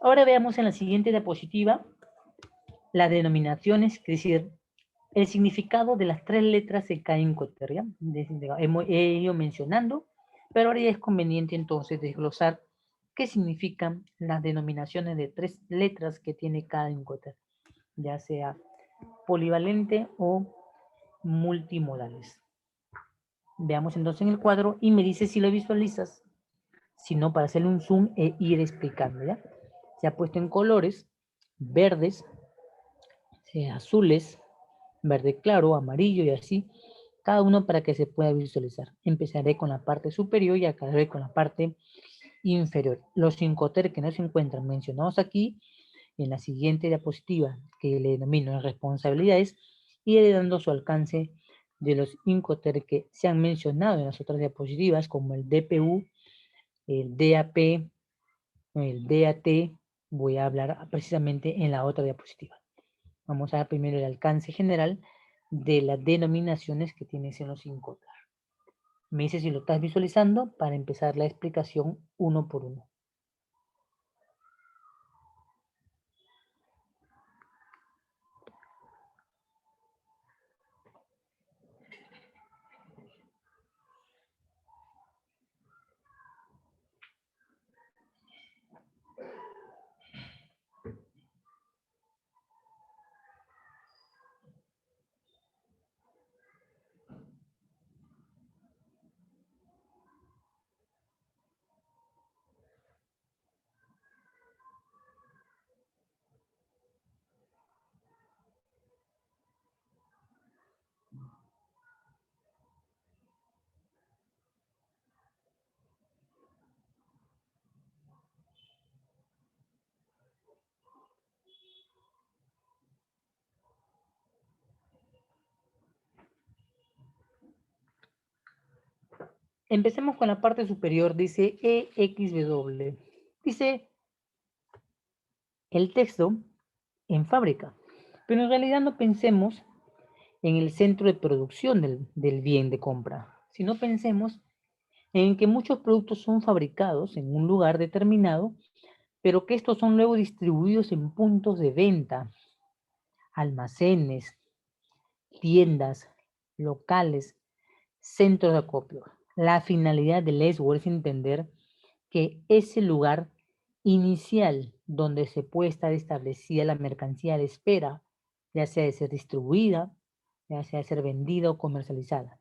Ahora veamos en la siguiente diapositiva las denominaciones, es decir, el significado de las 3 letras de cada Incoterm. He ido mencionando, pero ahora ya es conveniente entonces desglosar qué significan las denominaciones de 3 letras que tiene cada Incoterm, ya sea polivalente o multimodales. Veamos entonces en el cuadro y me dice si lo visualizas, si no, para hacerle un zoom e ir explicando, ¿ya? Se ha puesto en colores verdes, azules, verde claro, amarillo y así, cada uno para que se pueda visualizar. Empezaré con la parte superior y acabaré con la parte inferior. Los Incoterm que no se encuentran mencionados aquí, en la siguiente diapositiva, que le denomino responsabilidades, iré dando su alcance de los Incoterm que se han mencionado en las otras diapositivas, como el DPU, el DAP, el DAT. Voy a hablar precisamente en la otra diapositiva. Vamos a ver primero el alcance general de las denominaciones que tienes en los Incoterms. Me dices si lo estás visualizando para empezar la explicación uno por uno. Empecemos con la parte superior, dice EXW. Dice el texto en fábrica, pero en realidad no pensemos en el centro de producción del bien de compra, sino pensemos en que muchos productos son fabricados en un lugar determinado, pero que estos son luego distribuidos en puntos de venta, almacenes, tiendas, locales, centros de acopio. La finalidad del S-Word es entender que ese lugar inicial donde se puede estar establecida la mercancía de espera, ya sea de ser distribuida, ya sea de ser vendida o comercializada.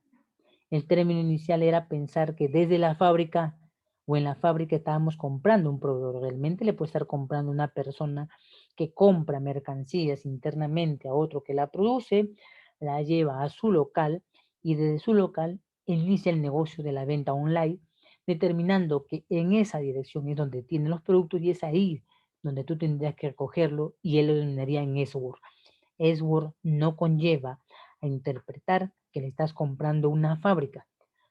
El término inicial era pensar que desde la fábrica o en la fábrica estábamos comprando un proveedor. Realmente le puede estar comprando una persona que compra mercancías internamente a otro que la produce, la lleva a su local y desde su local inicia el negocio de la venta online, determinando que en esa dirección es donde tienen los productos y es ahí donde tú tendrías que recogerlo y él lo denominaría en S-Word. S-Word no conlleva a interpretar que le estás comprando una fábrica,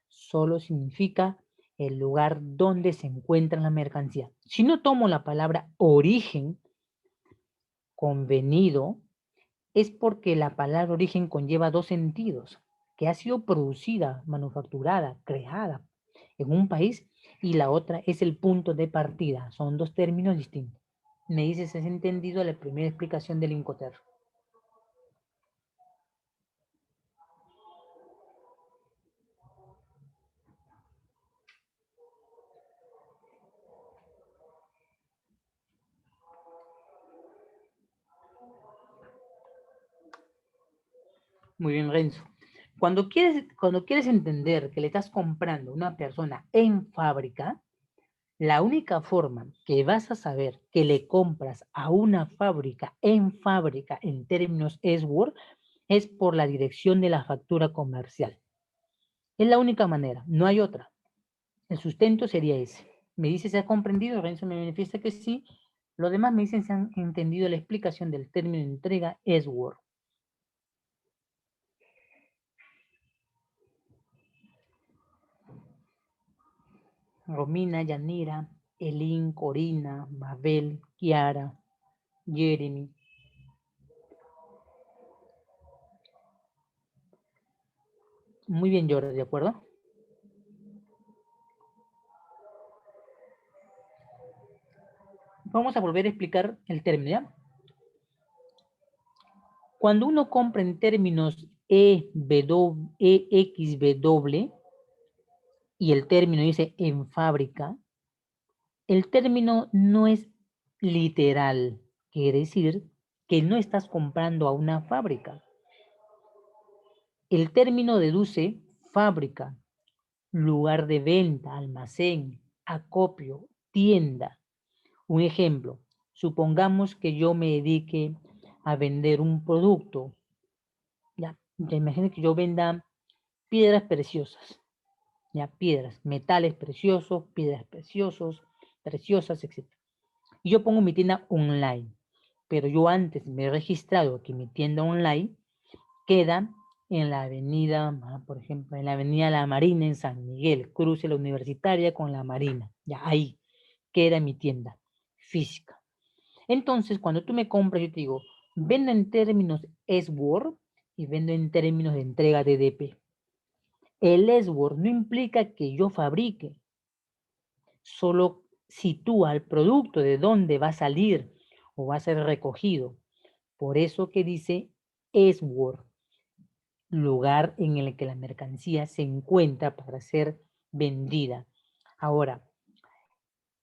solo significa el lugar donde se encuentra la mercancía. Si no tomo la palabra origen convenido, es porque la palabra origen conlleva dos sentidos, que ha sido producida, manufacturada, creada en un país y la otra es el punto de partida. Son dos términos distintos. Me dices, ¿has entendido la primera explicación del Incoterm? Muy bien, Renzo. Cuando quieres entender que le estás comprando a una persona en fábrica, la única forma que vas a saber que le compras a una fábrica en términos S-Word es por la dirección de la factura comercial. Es la única manera, no hay otra. El sustento sería ese. Me dice si ha comprendido, Renzo me manifiesta que sí. Los demás me dicen si han entendido la explicación del término de entrega S-Word. Romina, Yanira, Elin, Corina, Mabel, Kiara, Jeremy. Muy bien, Jordi, ¿de acuerdo? Vamos a volver a explicar el término, ¿ya? Cuando uno compra en términos EXW y el término dice en fábrica, el término no es literal, quiere decir que no estás comprando a una fábrica. El término deduce fábrica, lugar de venta, almacén, acopio, tienda. Un ejemplo, supongamos que yo me dedique a vender un producto. Ya imaginen que yo venda piedras preciosas, ya piedras, metales preciosos, piedras preciosas, etc. Y yo pongo mi tienda online, pero yo antes me he registrado que mi tienda online queda en la avenida, por ejemplo, en la avenida La Marina en San Miguel, cruce la Universitaria con la Marina, ya ahí queda mi tienda física. Entonces, cuando tú me compras, yo te digo, vendo en términos S-Word y vendo en términos de entrega DDP. El S-word no implica que yo fabrique, solo sitúa el producto de dónde va a salir o va a ser recogido. Por eso que dice S-word, lugar en el que la mercancía se encuentra para ser vendida. Ahora,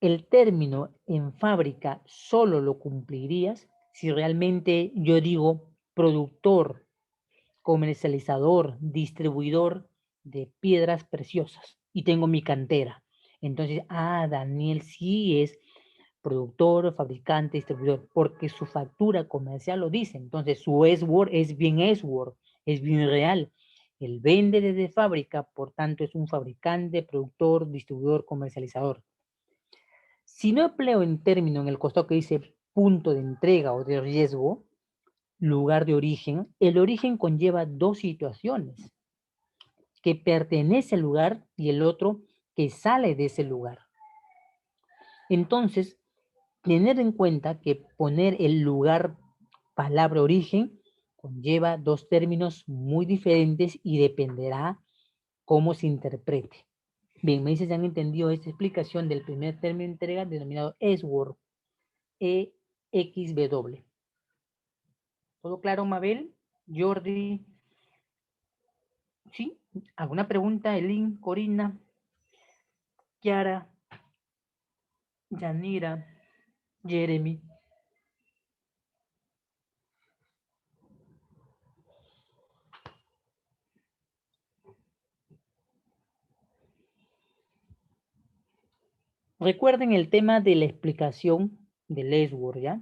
el término en fábrica solo lo cumplirías si realmente yo digo productor, comercializador, distribuidor de piedras preciosas y tengo mi cantera. Entonces, Daniel sí es productor, fabricante, distribuidor, porque su factura comercial lo dice. Entonces, su S-word es bien S-word, es bien real. Él vende desde fábrica, por tanto, es un fabricante, productor, distribuidor, comercializador. Si no empleo en término en el costado que dice punto de entrega o de riesgo, lugar de origen, el origen conlleva dos situaciones, que pertenece al lugar y el otro que sale de ese lugar. Entonces, tener en cuenta que poner el lugar, palabra origen, conlleva dos términos muy diferentes y dependerá cómo se interprete. Bien, me dice si han entendido esta explicación del primer término de entrega denominado S-word, EXW. ¿Todo claro, Mabel? Jordi, ¿sí? ¿Alguna pregunta, Elin, Corina, Kiara, Yanira, Jeremy? Recuerden el tema de la explicación del S-word, ¿ya?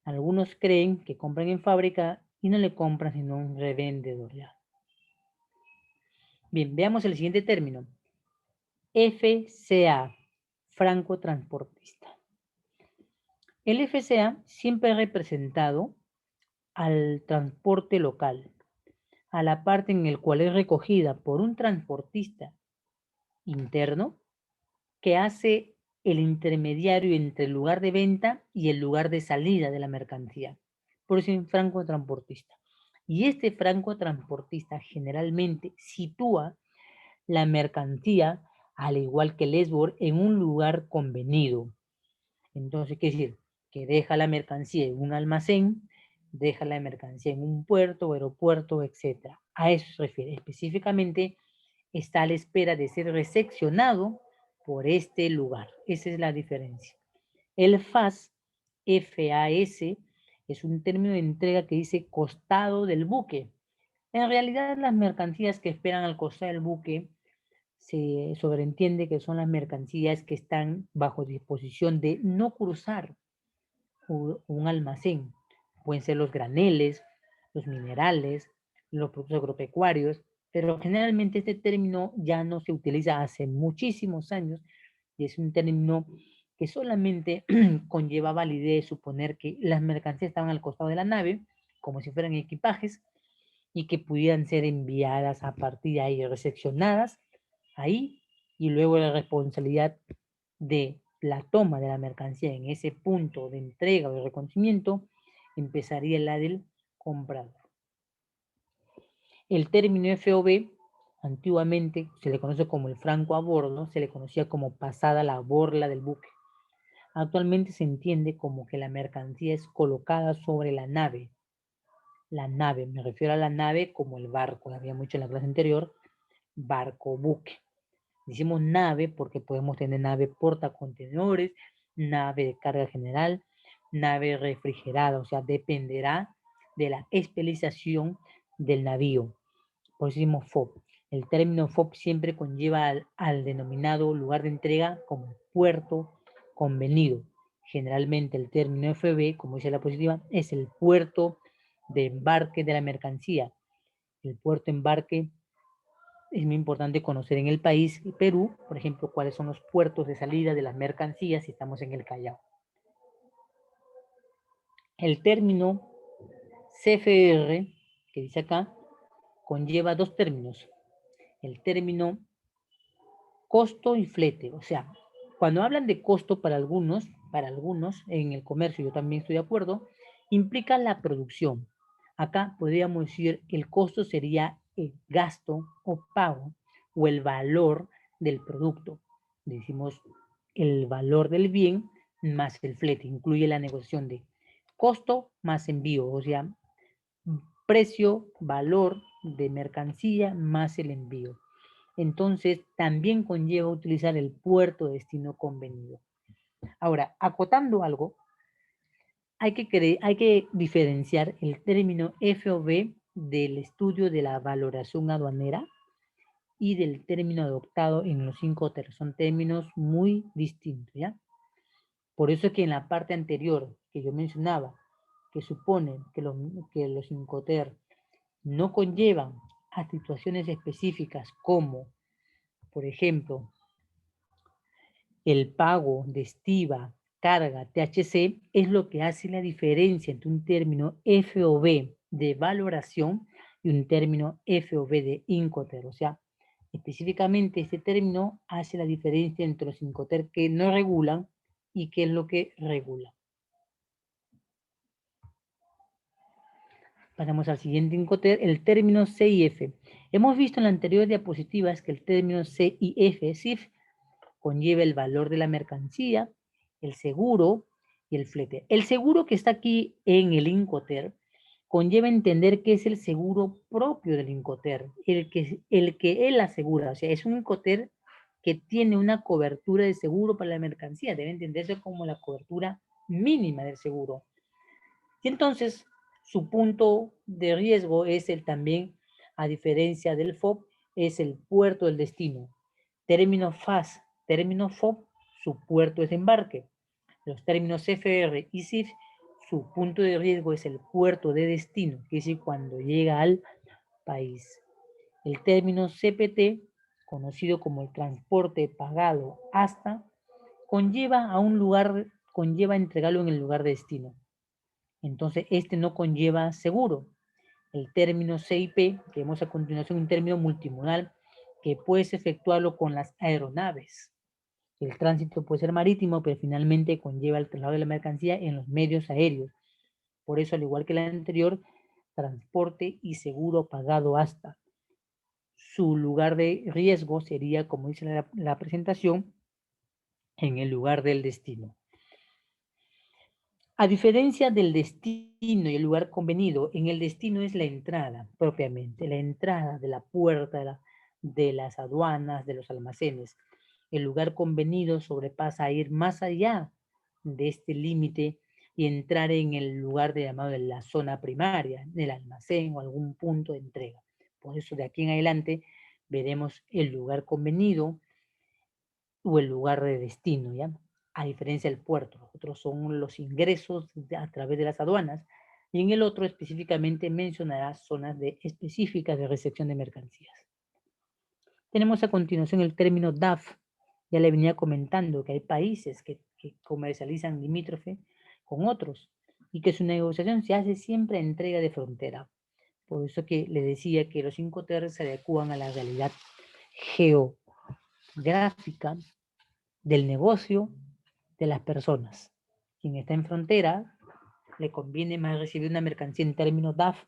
Algunos creen que compran en fábrica y no le compran sino un revendedor, ¿ya? Bien, veamos el siguiente término. FCA, franco transportista. El FCA siempre ha representado al transporte local, a la parte en el cual es recogida por un transportista interno que hace el intermediario entre el lugar de venta y el lugar de salida de la mercancía. Por eso es un franco transportista. Y este franco transportista generalmente sitúa la mercancía, al igual que el esbor, en un lugar convenido. Entonces, ¿qué decir? Que deja la mercancía en un almacén, deja la mercancía en un puerto, aeropuerto, etc. A eso se refiere. Específicamente, está a la espera de ser recepcionado por este lugar. Esa es la diferencia. El FAS, FAS, es un término de entrega que dice costado del buque. En realidad, las mercancías que esperan al costado del buque se sobreentiende que son las mercancías que están bajo disposición de no cruzar un almacén. Pueden ser los graneles, los minerales, los productos agropecuarios, pero generalmente este término ya no se utiliza hace muchísimos años y es un término que solamente conlleva validez suponer que las mercancías estaban al costado de la nave, como si fueran equipajes, y que pudieran ser enviadas a partir de ahí, recepcionadas ahí, y luego la responsabilidad de la toma de la mercancía en ese punto de entrega o de reconocimiento empezaría la del comprador. El término FOB antiguamente se le conoce como el franco a bordo, se le conocía como pasada la borla del buque. Actualmente se entiende como que la mercancía es colocada sobre la nave. La nave, me refiero a la nave como el barco, lo habíamos dicho en la clase anterior, barco, buque. Decimos nave porque podemos tener nave portacontenedores, nave de carga general, nave refrigerada, o sea, dependerá de la especialización del navío. Por eso decimos FOB. El término FOB siempre conlleva al denominado lugar de entrega como puerto convenido. Generalmente el término FB, como dice la positiva, es el puerto de embarque de la mercancía. El puerto de embarque es muy importante conocer en el país Perú, por ejemplo, cuáles son los puertos de salida de las mercancías si estamos en el Callao. El término CFR, que dice acá, conlleva dos términos. El término costo y flete. O sea, cuando hablan de costo para algunos en el comercio, yo también estoy de acuerdo, implica la producción. Acá podríamos decir el costo sería el gasto o pago o el valor del producto. Decimos el valor del bien más el flete. Incluye la negociación de costo más envío, o sea, precio, valor de mercancía más el envío. Entonces, también conlleva utilizar el puerto de destino convenido. Ahora, acotando algo, hay que diferenciar el término FOB del estudio de la valoración aduanera y del término adoptado en los Incoterms. Son términos muy distintos, ¿ya? Por eso es que en la parte anterior que yo mencionaba, que supone que los Incoterms no conllevan a situaciones específicas como, por ejemplo, el pago de estiva, carga, THC, es lo que hace la diferencia entre un término FOB de valoración y un término FOB de Incoterm. O sea, específicamente este término hace la diferencia entre los Incoterm que no regulan y qué es lo que regula. Pasamos al siguiente Incoterm, el término CIF. Hemos visto en las anteriores diapositivas que el término CIF conlleva el valor de la mercancía, el seguro y el flete. El seguro que está aquí en el Incoterm conlleva entender que es el seguro propio del Incoterm, el que él asegura. O sea, es un Incoterm que tiene una cobertura de seguro para la mercancía. Debe entenderse como la cobertura mínima del seguro. Y entonces, su punto de riesgo es el también, a diferencia del FOB, es el puerto del destino. Término FAS, término FOB, su puerto es de embarque. Los términos FR y CIF, su punto de riesgo es el puerto de destino, que es decir, cuando llega al país. El término CPT, conocido como el transporte pagado hasta, conlleva entregarlo en el lugar de destino. Entonces, este no conlleva seguro. El término CIP, que vemos a continuación, un término multimodal, que puedes efectuarlo con las aeronaves. El tránsito puede ser marítimo, pero finalmente conlleva el traslado de la mercancía en los medios aéreos. Por eso, al igual que la anterior, transporte y seguro pagado hasta. Su lugar de riesgo sería, como dice la presentación, en el lugar del destino. A diferencia del destino y el lugar convenido, en el destino es la entrada propiamente, la entrada de la puerta de las aduanas, de los almacenes. El lugar convenido sobrepasa a ir más allá de este límite y entrar en el lugar llamado de la zona primaria, del almacén o algún punto de entrega. Por eso de aquí en adelante veremos el lugar convenido o el lugar de destino, ¿ya? A diferencia del puerto. Los otros son los ingresos a través de las aduanas y en el otro específicamente mencionará zonas específicas de recepción de mercancías. Tenemos a continuación el término DAF. Ya le venía comentando que hay países que comercializan limítrofe con otros y que su negociación se hace siempre a entrega de frontera. Por eso que le decía que los Incoterms se adecuan a la realidad geográfica del negocio de las personas. Quien está en frontera le conviene más recibir una mercancía en términos DAF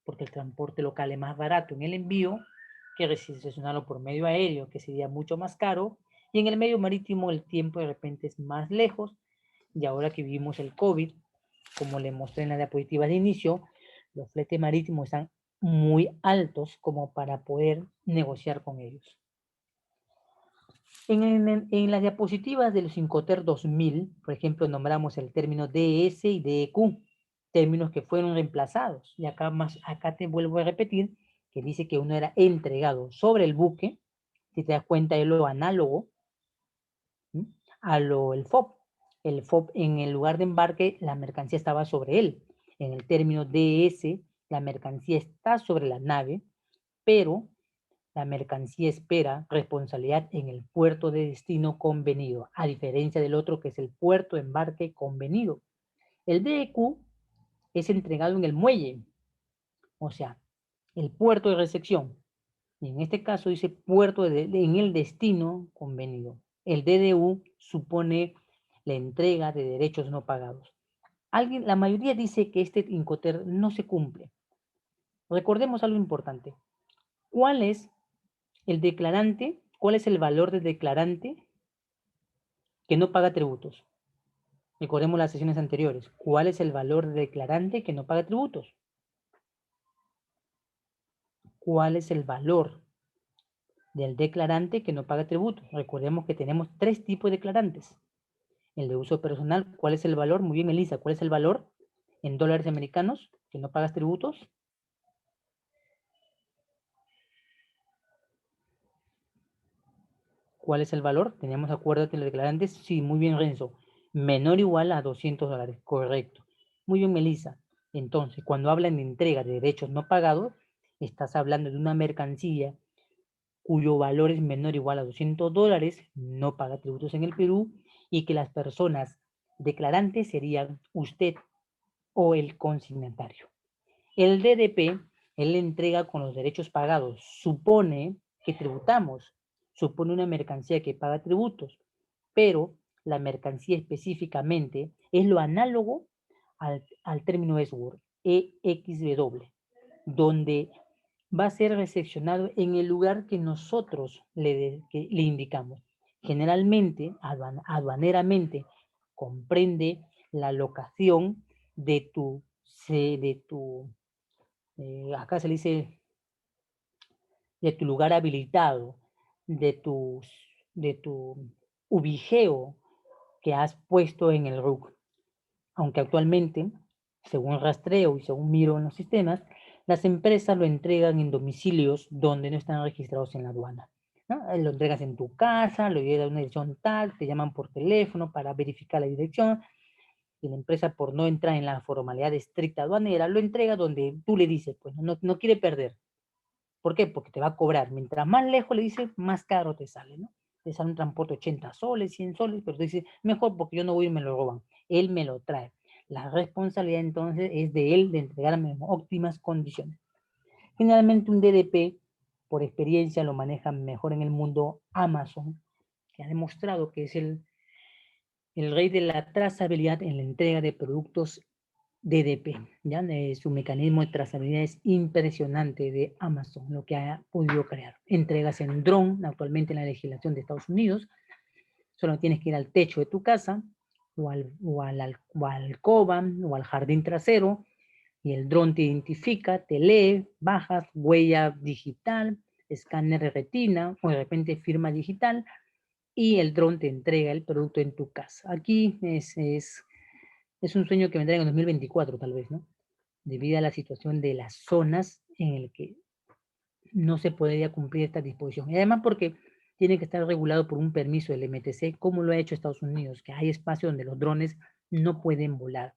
porque el transporte local es más barato en el envío que recepcionarlo por medio aéreo, que sería mucho más caro, y en el medio marítimo el tiempo de repente es más lejos, y ahora que vivimos el COVID, como le mostré en la diapositiva de inicio, los fletes marítimos están muy altos como para poder negociar con ellos. En las diapositivas de los Incoterm 2000, por ejemplo, nombramos el término DS y DEQ, términos que fueron reemplazados. Y acá te vuelvo a repetir que dice que uno era entregado sobre el buque, si te das cuenta es lo análogo el FOB. El FOB en el lugar de embarque, la mercancía estaba sobre él. En el término DS, la mercancía está sobre la nave, pero la mercancía espera responsabilidad en el puerto de destino convenido, a diferencia del otro que es el puerto de embarque convenido. El DEQ es entregado en el muelle, o sea, el puerto de recepción. Y en este caso dice puerto en el destino convenido. El DDU supone la entrega de derechos no pagados. La mayoría dice que este Incoterm no se cumple, Recordemos algo importante. ¿Cuál es el declarante? ¿Cuál es el valor del declarante que no paga tributos? Recordemos las sesiones anteriores. ¿Cuál es el valor del declarante que no paga tributos? ¿Cuál es el valor del declarante que no paga tributos? Recordemos que tenemos 3 tipos de declarantes. El de uso personal, ¿cuál es el valor? Muy bien, Elisa, ¿cuál es el valor en dólares americanos que no pagas tributos? ¿Cuál es el valor? Tenemos, acuérdate, los declarantes. Sí, muy bien, Renzo. Menor o igual a $200, correcto. Muy bien, Melissa. Entonces, cuando hablan de entrega de derechos no pagados, estás hablando de una mercancía cuyo valor es menor o igual a $200, no paga tributos en el Perú, y que las personas declarantes serían usted o el consignatario. El DDP, él le entrega con los derechos pagados, supone que tributamos, supone una mercancía que paga tributos, pero la mercancía específicamente es lo análogo al término ESWOR, EXW, donde va a ser recepcionado en el lugar que nosotros que le indicamos. Generalmente, aduaneramente, comprende la locación de acá se le dice, de tu lugar habilitado, de tu ubijeo que has puesto en el RUC. Aunque actualmente, según rastreo y según miro en los sistemas, las empresas lo entregan en domicilios donde no están registrados en la aduana, ¿no? Lo entregas en tu casa, lo llevas a una dirección tal, te llaman por teléfono para verificar la dirección, y la empresa, por no entrar en la formalidad estricta aduanera, lo entrega donde tú le dices, pues no quiere perder. ¿Por qué? Porque te va a cobrar. Mientras más lejos le dices, más caro te sale, ¿no? Te sale un transporte 80 soles, 100 soles, pero te dice, mejor porque yo no voy y me lo roban. Él me lo trae. La responsabilidad entonces es de él de entregarme en óptimas condiciones. Generalmente un DDP, por experiencia, lo maneja mejor en el mundo Amazon, que ha demostrado que es el rey de la trazabilidad en la entrega de productos DDP. ¿Ya? Su mecanismo de trazabilidad es impresionante de Amazon, lo que ha podido crear. Entregas en dron, actualmente en la legislación de Estados Unidos, solo tienes que ir al techo de tu casa o a la alcoba o al jardín trasero, y el dron te identifica, te lee, bajas, huella digital, escáner de retina o de repente firma digital, y el dron te entrega el producto en tu casa. Aquí es un sueño que vendrá en el 2024 tal vez, ¿no? Debido a la situación de las zonas en el que no se podría cumplir esta disposición. Y además porque tiene que estar regulado por un permiso del MTC, como lo ha hecho Estados Unidos, que hay espacios donde los drones no pueden volar.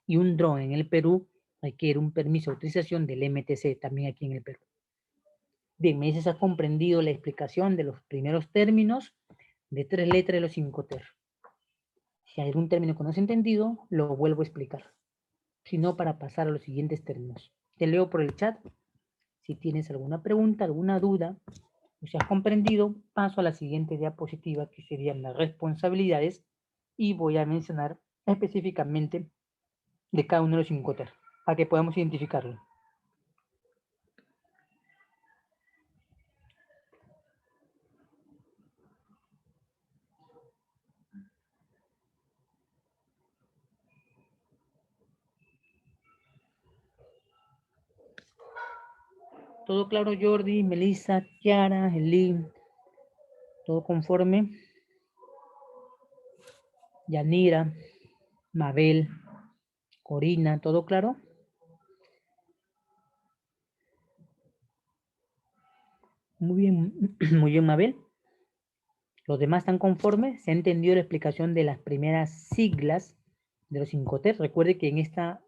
Y un dron en el Perú requiere un permiso de utilización del MTC también aquí en el Perú. Bien, me dices, ¿has comprendido la explicación de los primeros términos de 3 letras de los 5 ter? Si hay algún término que no has entendido, lo vuelvo a explicar. Si no, para pasar a los siguientes términos. Te leo por el chat. Si tienes alguna pregunta, alguna duda, o si has comprendido, paso a la siguiente diapositiva, que serían las responsabilidades, y voy a mencionar específicamente de cada uno de los 5 ter, para que podamos identificarlo. ¿Todo claro, Jordi, Melissa, Kiara, Elin? ¿Todo conforme? Yanira, Mabel, Corina, ¿todo claro? Muy bien, muy bien, Mabel. ¿Los demás están conformes? ¿Se ha entendido la explicación de las primeras siglas de los Incoter? Recuerde que en esta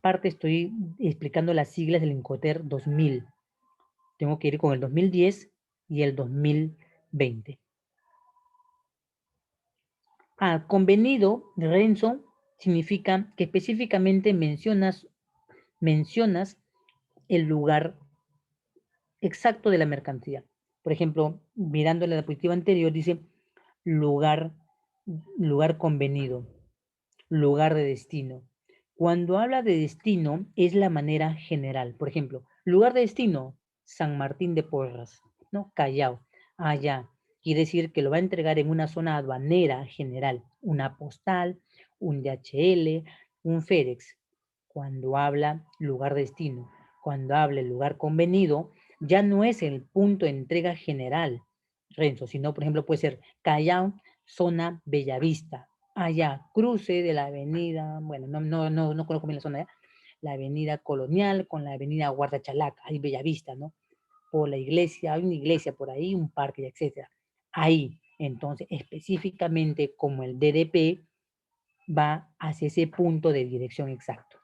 parte estoy explicando las siglas del Incoter 2000. Tengo que ir con el 2010 y el 2020. Convenido, Renzo, significa que específicamente mencionas el lugar exacto de la mercancía. Por ejemplo, mirando la diapositiva anterior, dice lugar, lugar convenido, lugar de destino. Cuando habla de destino, es la manera general. Por ejemplo, Lugar de destino, San Martín de Porras, ¿no? Callao. Allá. Quiere decir que lo va a entregar en una zona aduanera general, una postal, un DHL, un FedEx. Cuando habla lugar de destino, cuando habla el lugar convenido, ya no es el punto de entrega general, Renzo, sino, por ejemplo, puede ser Callao, zona Bellavista. Allá, cruce de la avenida, bueno, no conozco bien la zona, ¿eh? La avenida Colonial con la avenida Guardachalaca, ahí Bellavista, ¿no? Por la iglesia, hay una iglesia por ahí, un parque, etcétera. Ahí, entonces, específicamente como el DDP va hacia ese punto de dirección exacto.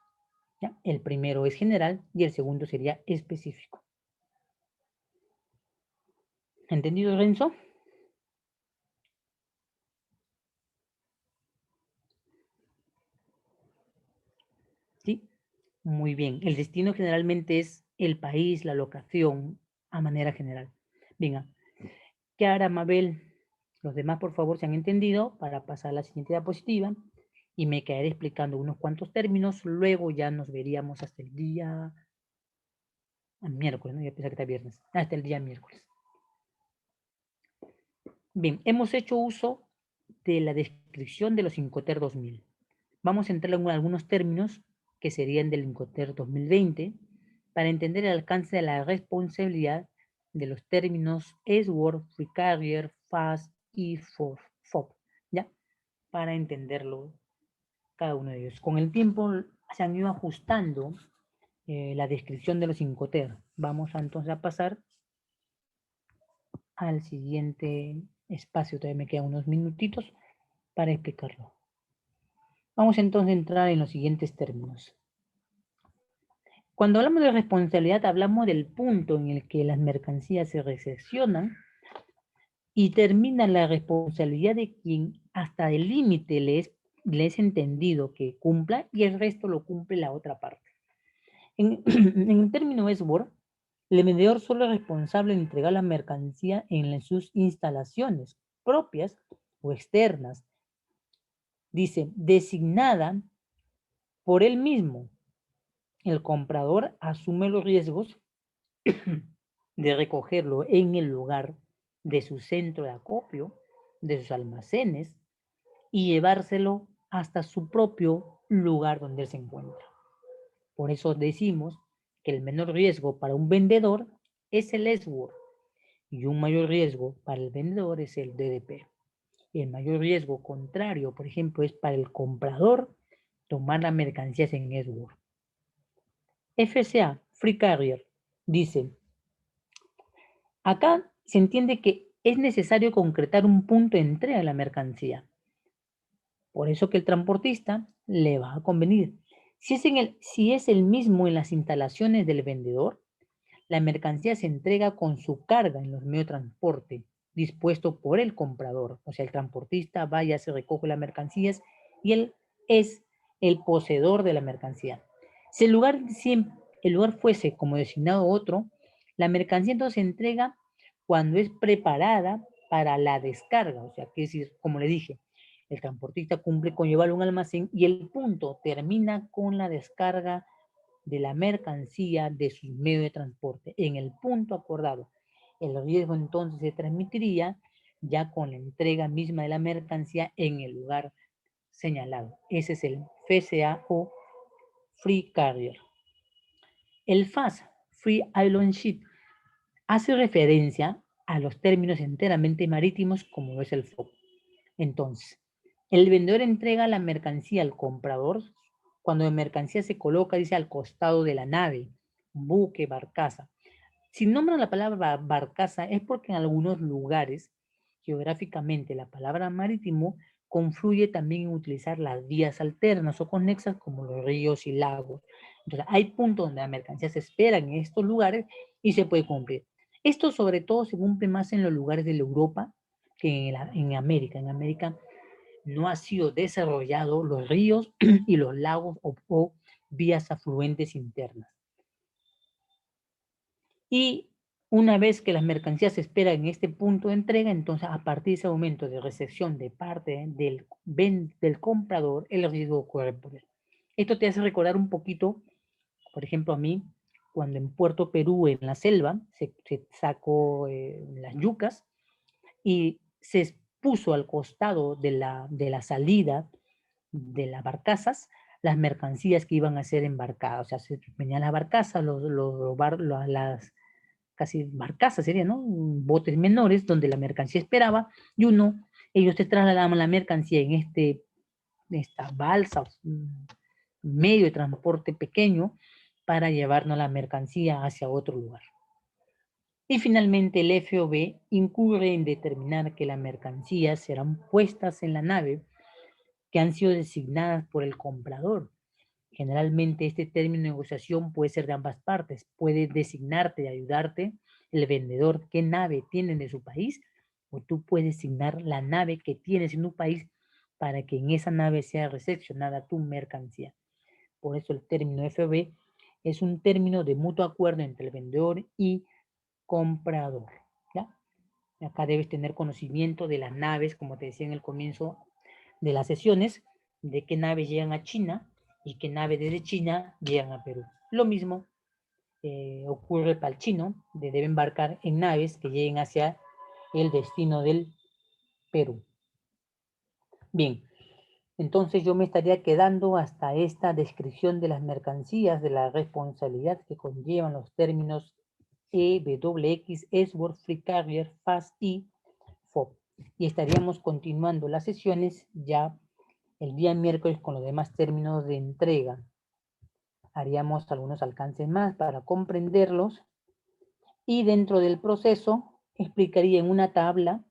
¿Ya? El primero es general y el segundo sería específico. ¿Entendido, Renzo? Sí, muy bien. El destino generalmente es el país, la locación, a manera general. Venga, ¿qué hará Mabel? Los demás, por favor, se han entendido para pasar a la siguiente diapositiva y me quedaré explicando unos cuantos términos. Luego ya nos veríamos hasta el día miércoles, ¿no? Ya pensé que está viernes. Hasta el día miércoles. Bien, hemos hecho uso de la descripción de los Incoterm 2000. Vamos a entrar en algunos términos que serían del Incoterm 2020 para entender el alcance de la responsabilidad de los términos SWORD, Free Carrier, FAST y FOB, ¿ya? Para entenderlo cada uno de ellos. Con el tiempo se han ido ajustando la descripción de los Incoterm. Vamos entonces a pasar al siguiente espacio. Todavía me quedan unos minutitos para explicarlo. Vamos entonces a entrar en los siguientes términos. Cuando hablamos de responsabilidad, hablamos del punto en el que las mercancías se recepcionan y termina la responsabilidad de quien hasta el límite le es entendido que cumpla y el resto lo cumple la otra parte. En el término SWORD, el vendedor solo es responsable de entregar la mercancía en sus instalaciones propias o externas. Dice, designada por él mismo. El comprador asume los riesgos de recogerlo en el lugar de su centro de acopio, de sus almacenes, y llevárselo hasta su propio lugar donde él se encuentra. Por eso decimos que el menor riesgo para un vendedor es el SWORD y un mayor riesgo para el vendedor es el DDP. El mayor riesgo contrario, por ejemplo, es para el comprador tomar las mercancías en SWORD. FCA, Free Carrier, dice, acá se entiende que es necesario concretar un punto de entrega de la mercancía. Por eso que el transportista le va a convenir. Si es el mismo en las instalaciones del vendedor, la mercancía se entrega con su carga en los medios de transporte dispuesto por el comprador. O sea, el transportista va y se recoge las mercancías y él es el poseedor de la mercancía. Si el lugar fuese como designado otro, la mercancía entonces se entrega cuando es preparada para la descarga. O sea, que es decir, como le dije, el transportista cumple con llevarlo a un almacén y el punto termina con la descarga de la mercancía de sus medios de transporte en el punto acordado. El riesgo entonces se transmitiría ya con la entrega misma de la mercancía en el lugar señalado. Ese es el FCA o Free Carrier. El FAS, Free Island Ship, hace referencia a los términos enteramente marítimos como es el FOB. Entonces, el vendedor entrega la mercancía al comprador cuando la mercancía se coloca, dice, al costado de la nave, buque, barcaza. Si nombran la palabra barcaza es porque en algunos lugares, geográficamente, la palabra marítimo confluye también en utilizar las vías alternas o conexas como los ríos y lagos. Entonces, hay puntos donde la mercancía se espera en estos lugares y se puede cumplir. Esto sobre todo se cumple más en los lugares de la Europa que en América. En América no ha sido desarrollado los ríos y los lagos o vías afluentes internas. Y una vez que las mercancías se esperan en este punto de entrega, entonces a partir de ese momento de recepción de parte del comprador, el riesgo corre por él. Esto te hace recordar un poquito, por ejemplo, a mí, cuando en Puerto Perú, en la selva, se sacó las yucas y se puso al costado de la salida de las barcazas las mercancías que iban a ser embarcadas. O sea, venían las barcazas, las casi barcazas serían, ¿no? Botes menores donde la mercancía esperaba y ellos te trasladaban la mercancía en esta balsa, medio de transporte pequeño para llevarnos la mercancía hacia otro lugar. Y finalmente el FOB incurre en determinar que las mercancías serán puestas en la nave que han sido designadas por el comprador. Generalmente este término de negociación puede ser de ambas partes. Puede designarte y ayudarte el vendedor qué nave tienen de su país, o tú puedes designar la nave que tienes en tu país para que en esa nave sea recepcionada tu mercancía. Por eso el término FOB es un término de mutuo acuerdo entre el vendedor y comprador. ¿Ya? Acá debes tener conocimiento de las naves, como te decía en el comienzo de las sesiones, de qué naves llegan a China y qué naves desde China llegan a Perú. Lo mismo ocurre para el chino, debe embarcar en naves que lleguen hacia el destino del Perú. Bien, entonces yo me estaría quedando hasta esta descripción de las mercancías, de la responsabilidad que conllevan los términos EWX, Esword, Free Carrier, FAST y FOB. Y estaríamos continuando las sesiones ya el día miércoles con los demás términos de entrega. Haríamos algunos alcances más para comprenderlos y dentro del proceso explicaría en una tabla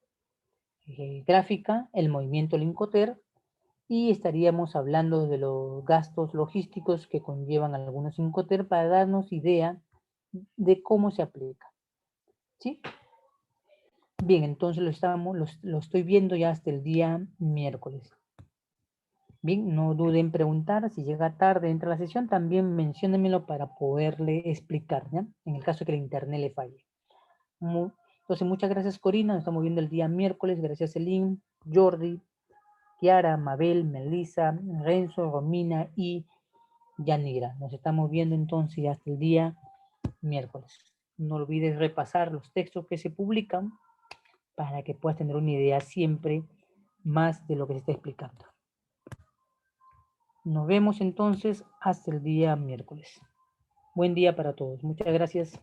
gráfica el movimiento Lincoter y estaríamos hablando de los gastos logísticos que conllevan algunos Incoter para darnos idea de cómo se aplica. ¿Sí? Bien, entonces lo estoy viendo ya hasta el día miércoles. Bien, no duden en preguntar. Si llega tarde, entra a la sesión, también menciónenmelo para poderle explicar, ¿ya? En el caso que el internet le falle. Entonces, muchas gracias, Corina. Nos estamos viendo el día miércoles. Gracias, Elin, Jordi, Kiara, Mabel, Melissa, Renzo, Romina y Yanira. Nos estamos viendo entonces hasta el día miércoles. No olvides repasar los textos que se publican para que puedas tener una idea siempre más de lo que se está explicando. Nos vemos entonces hasta el día miércoles. Buen día para todos. Muchas gracias.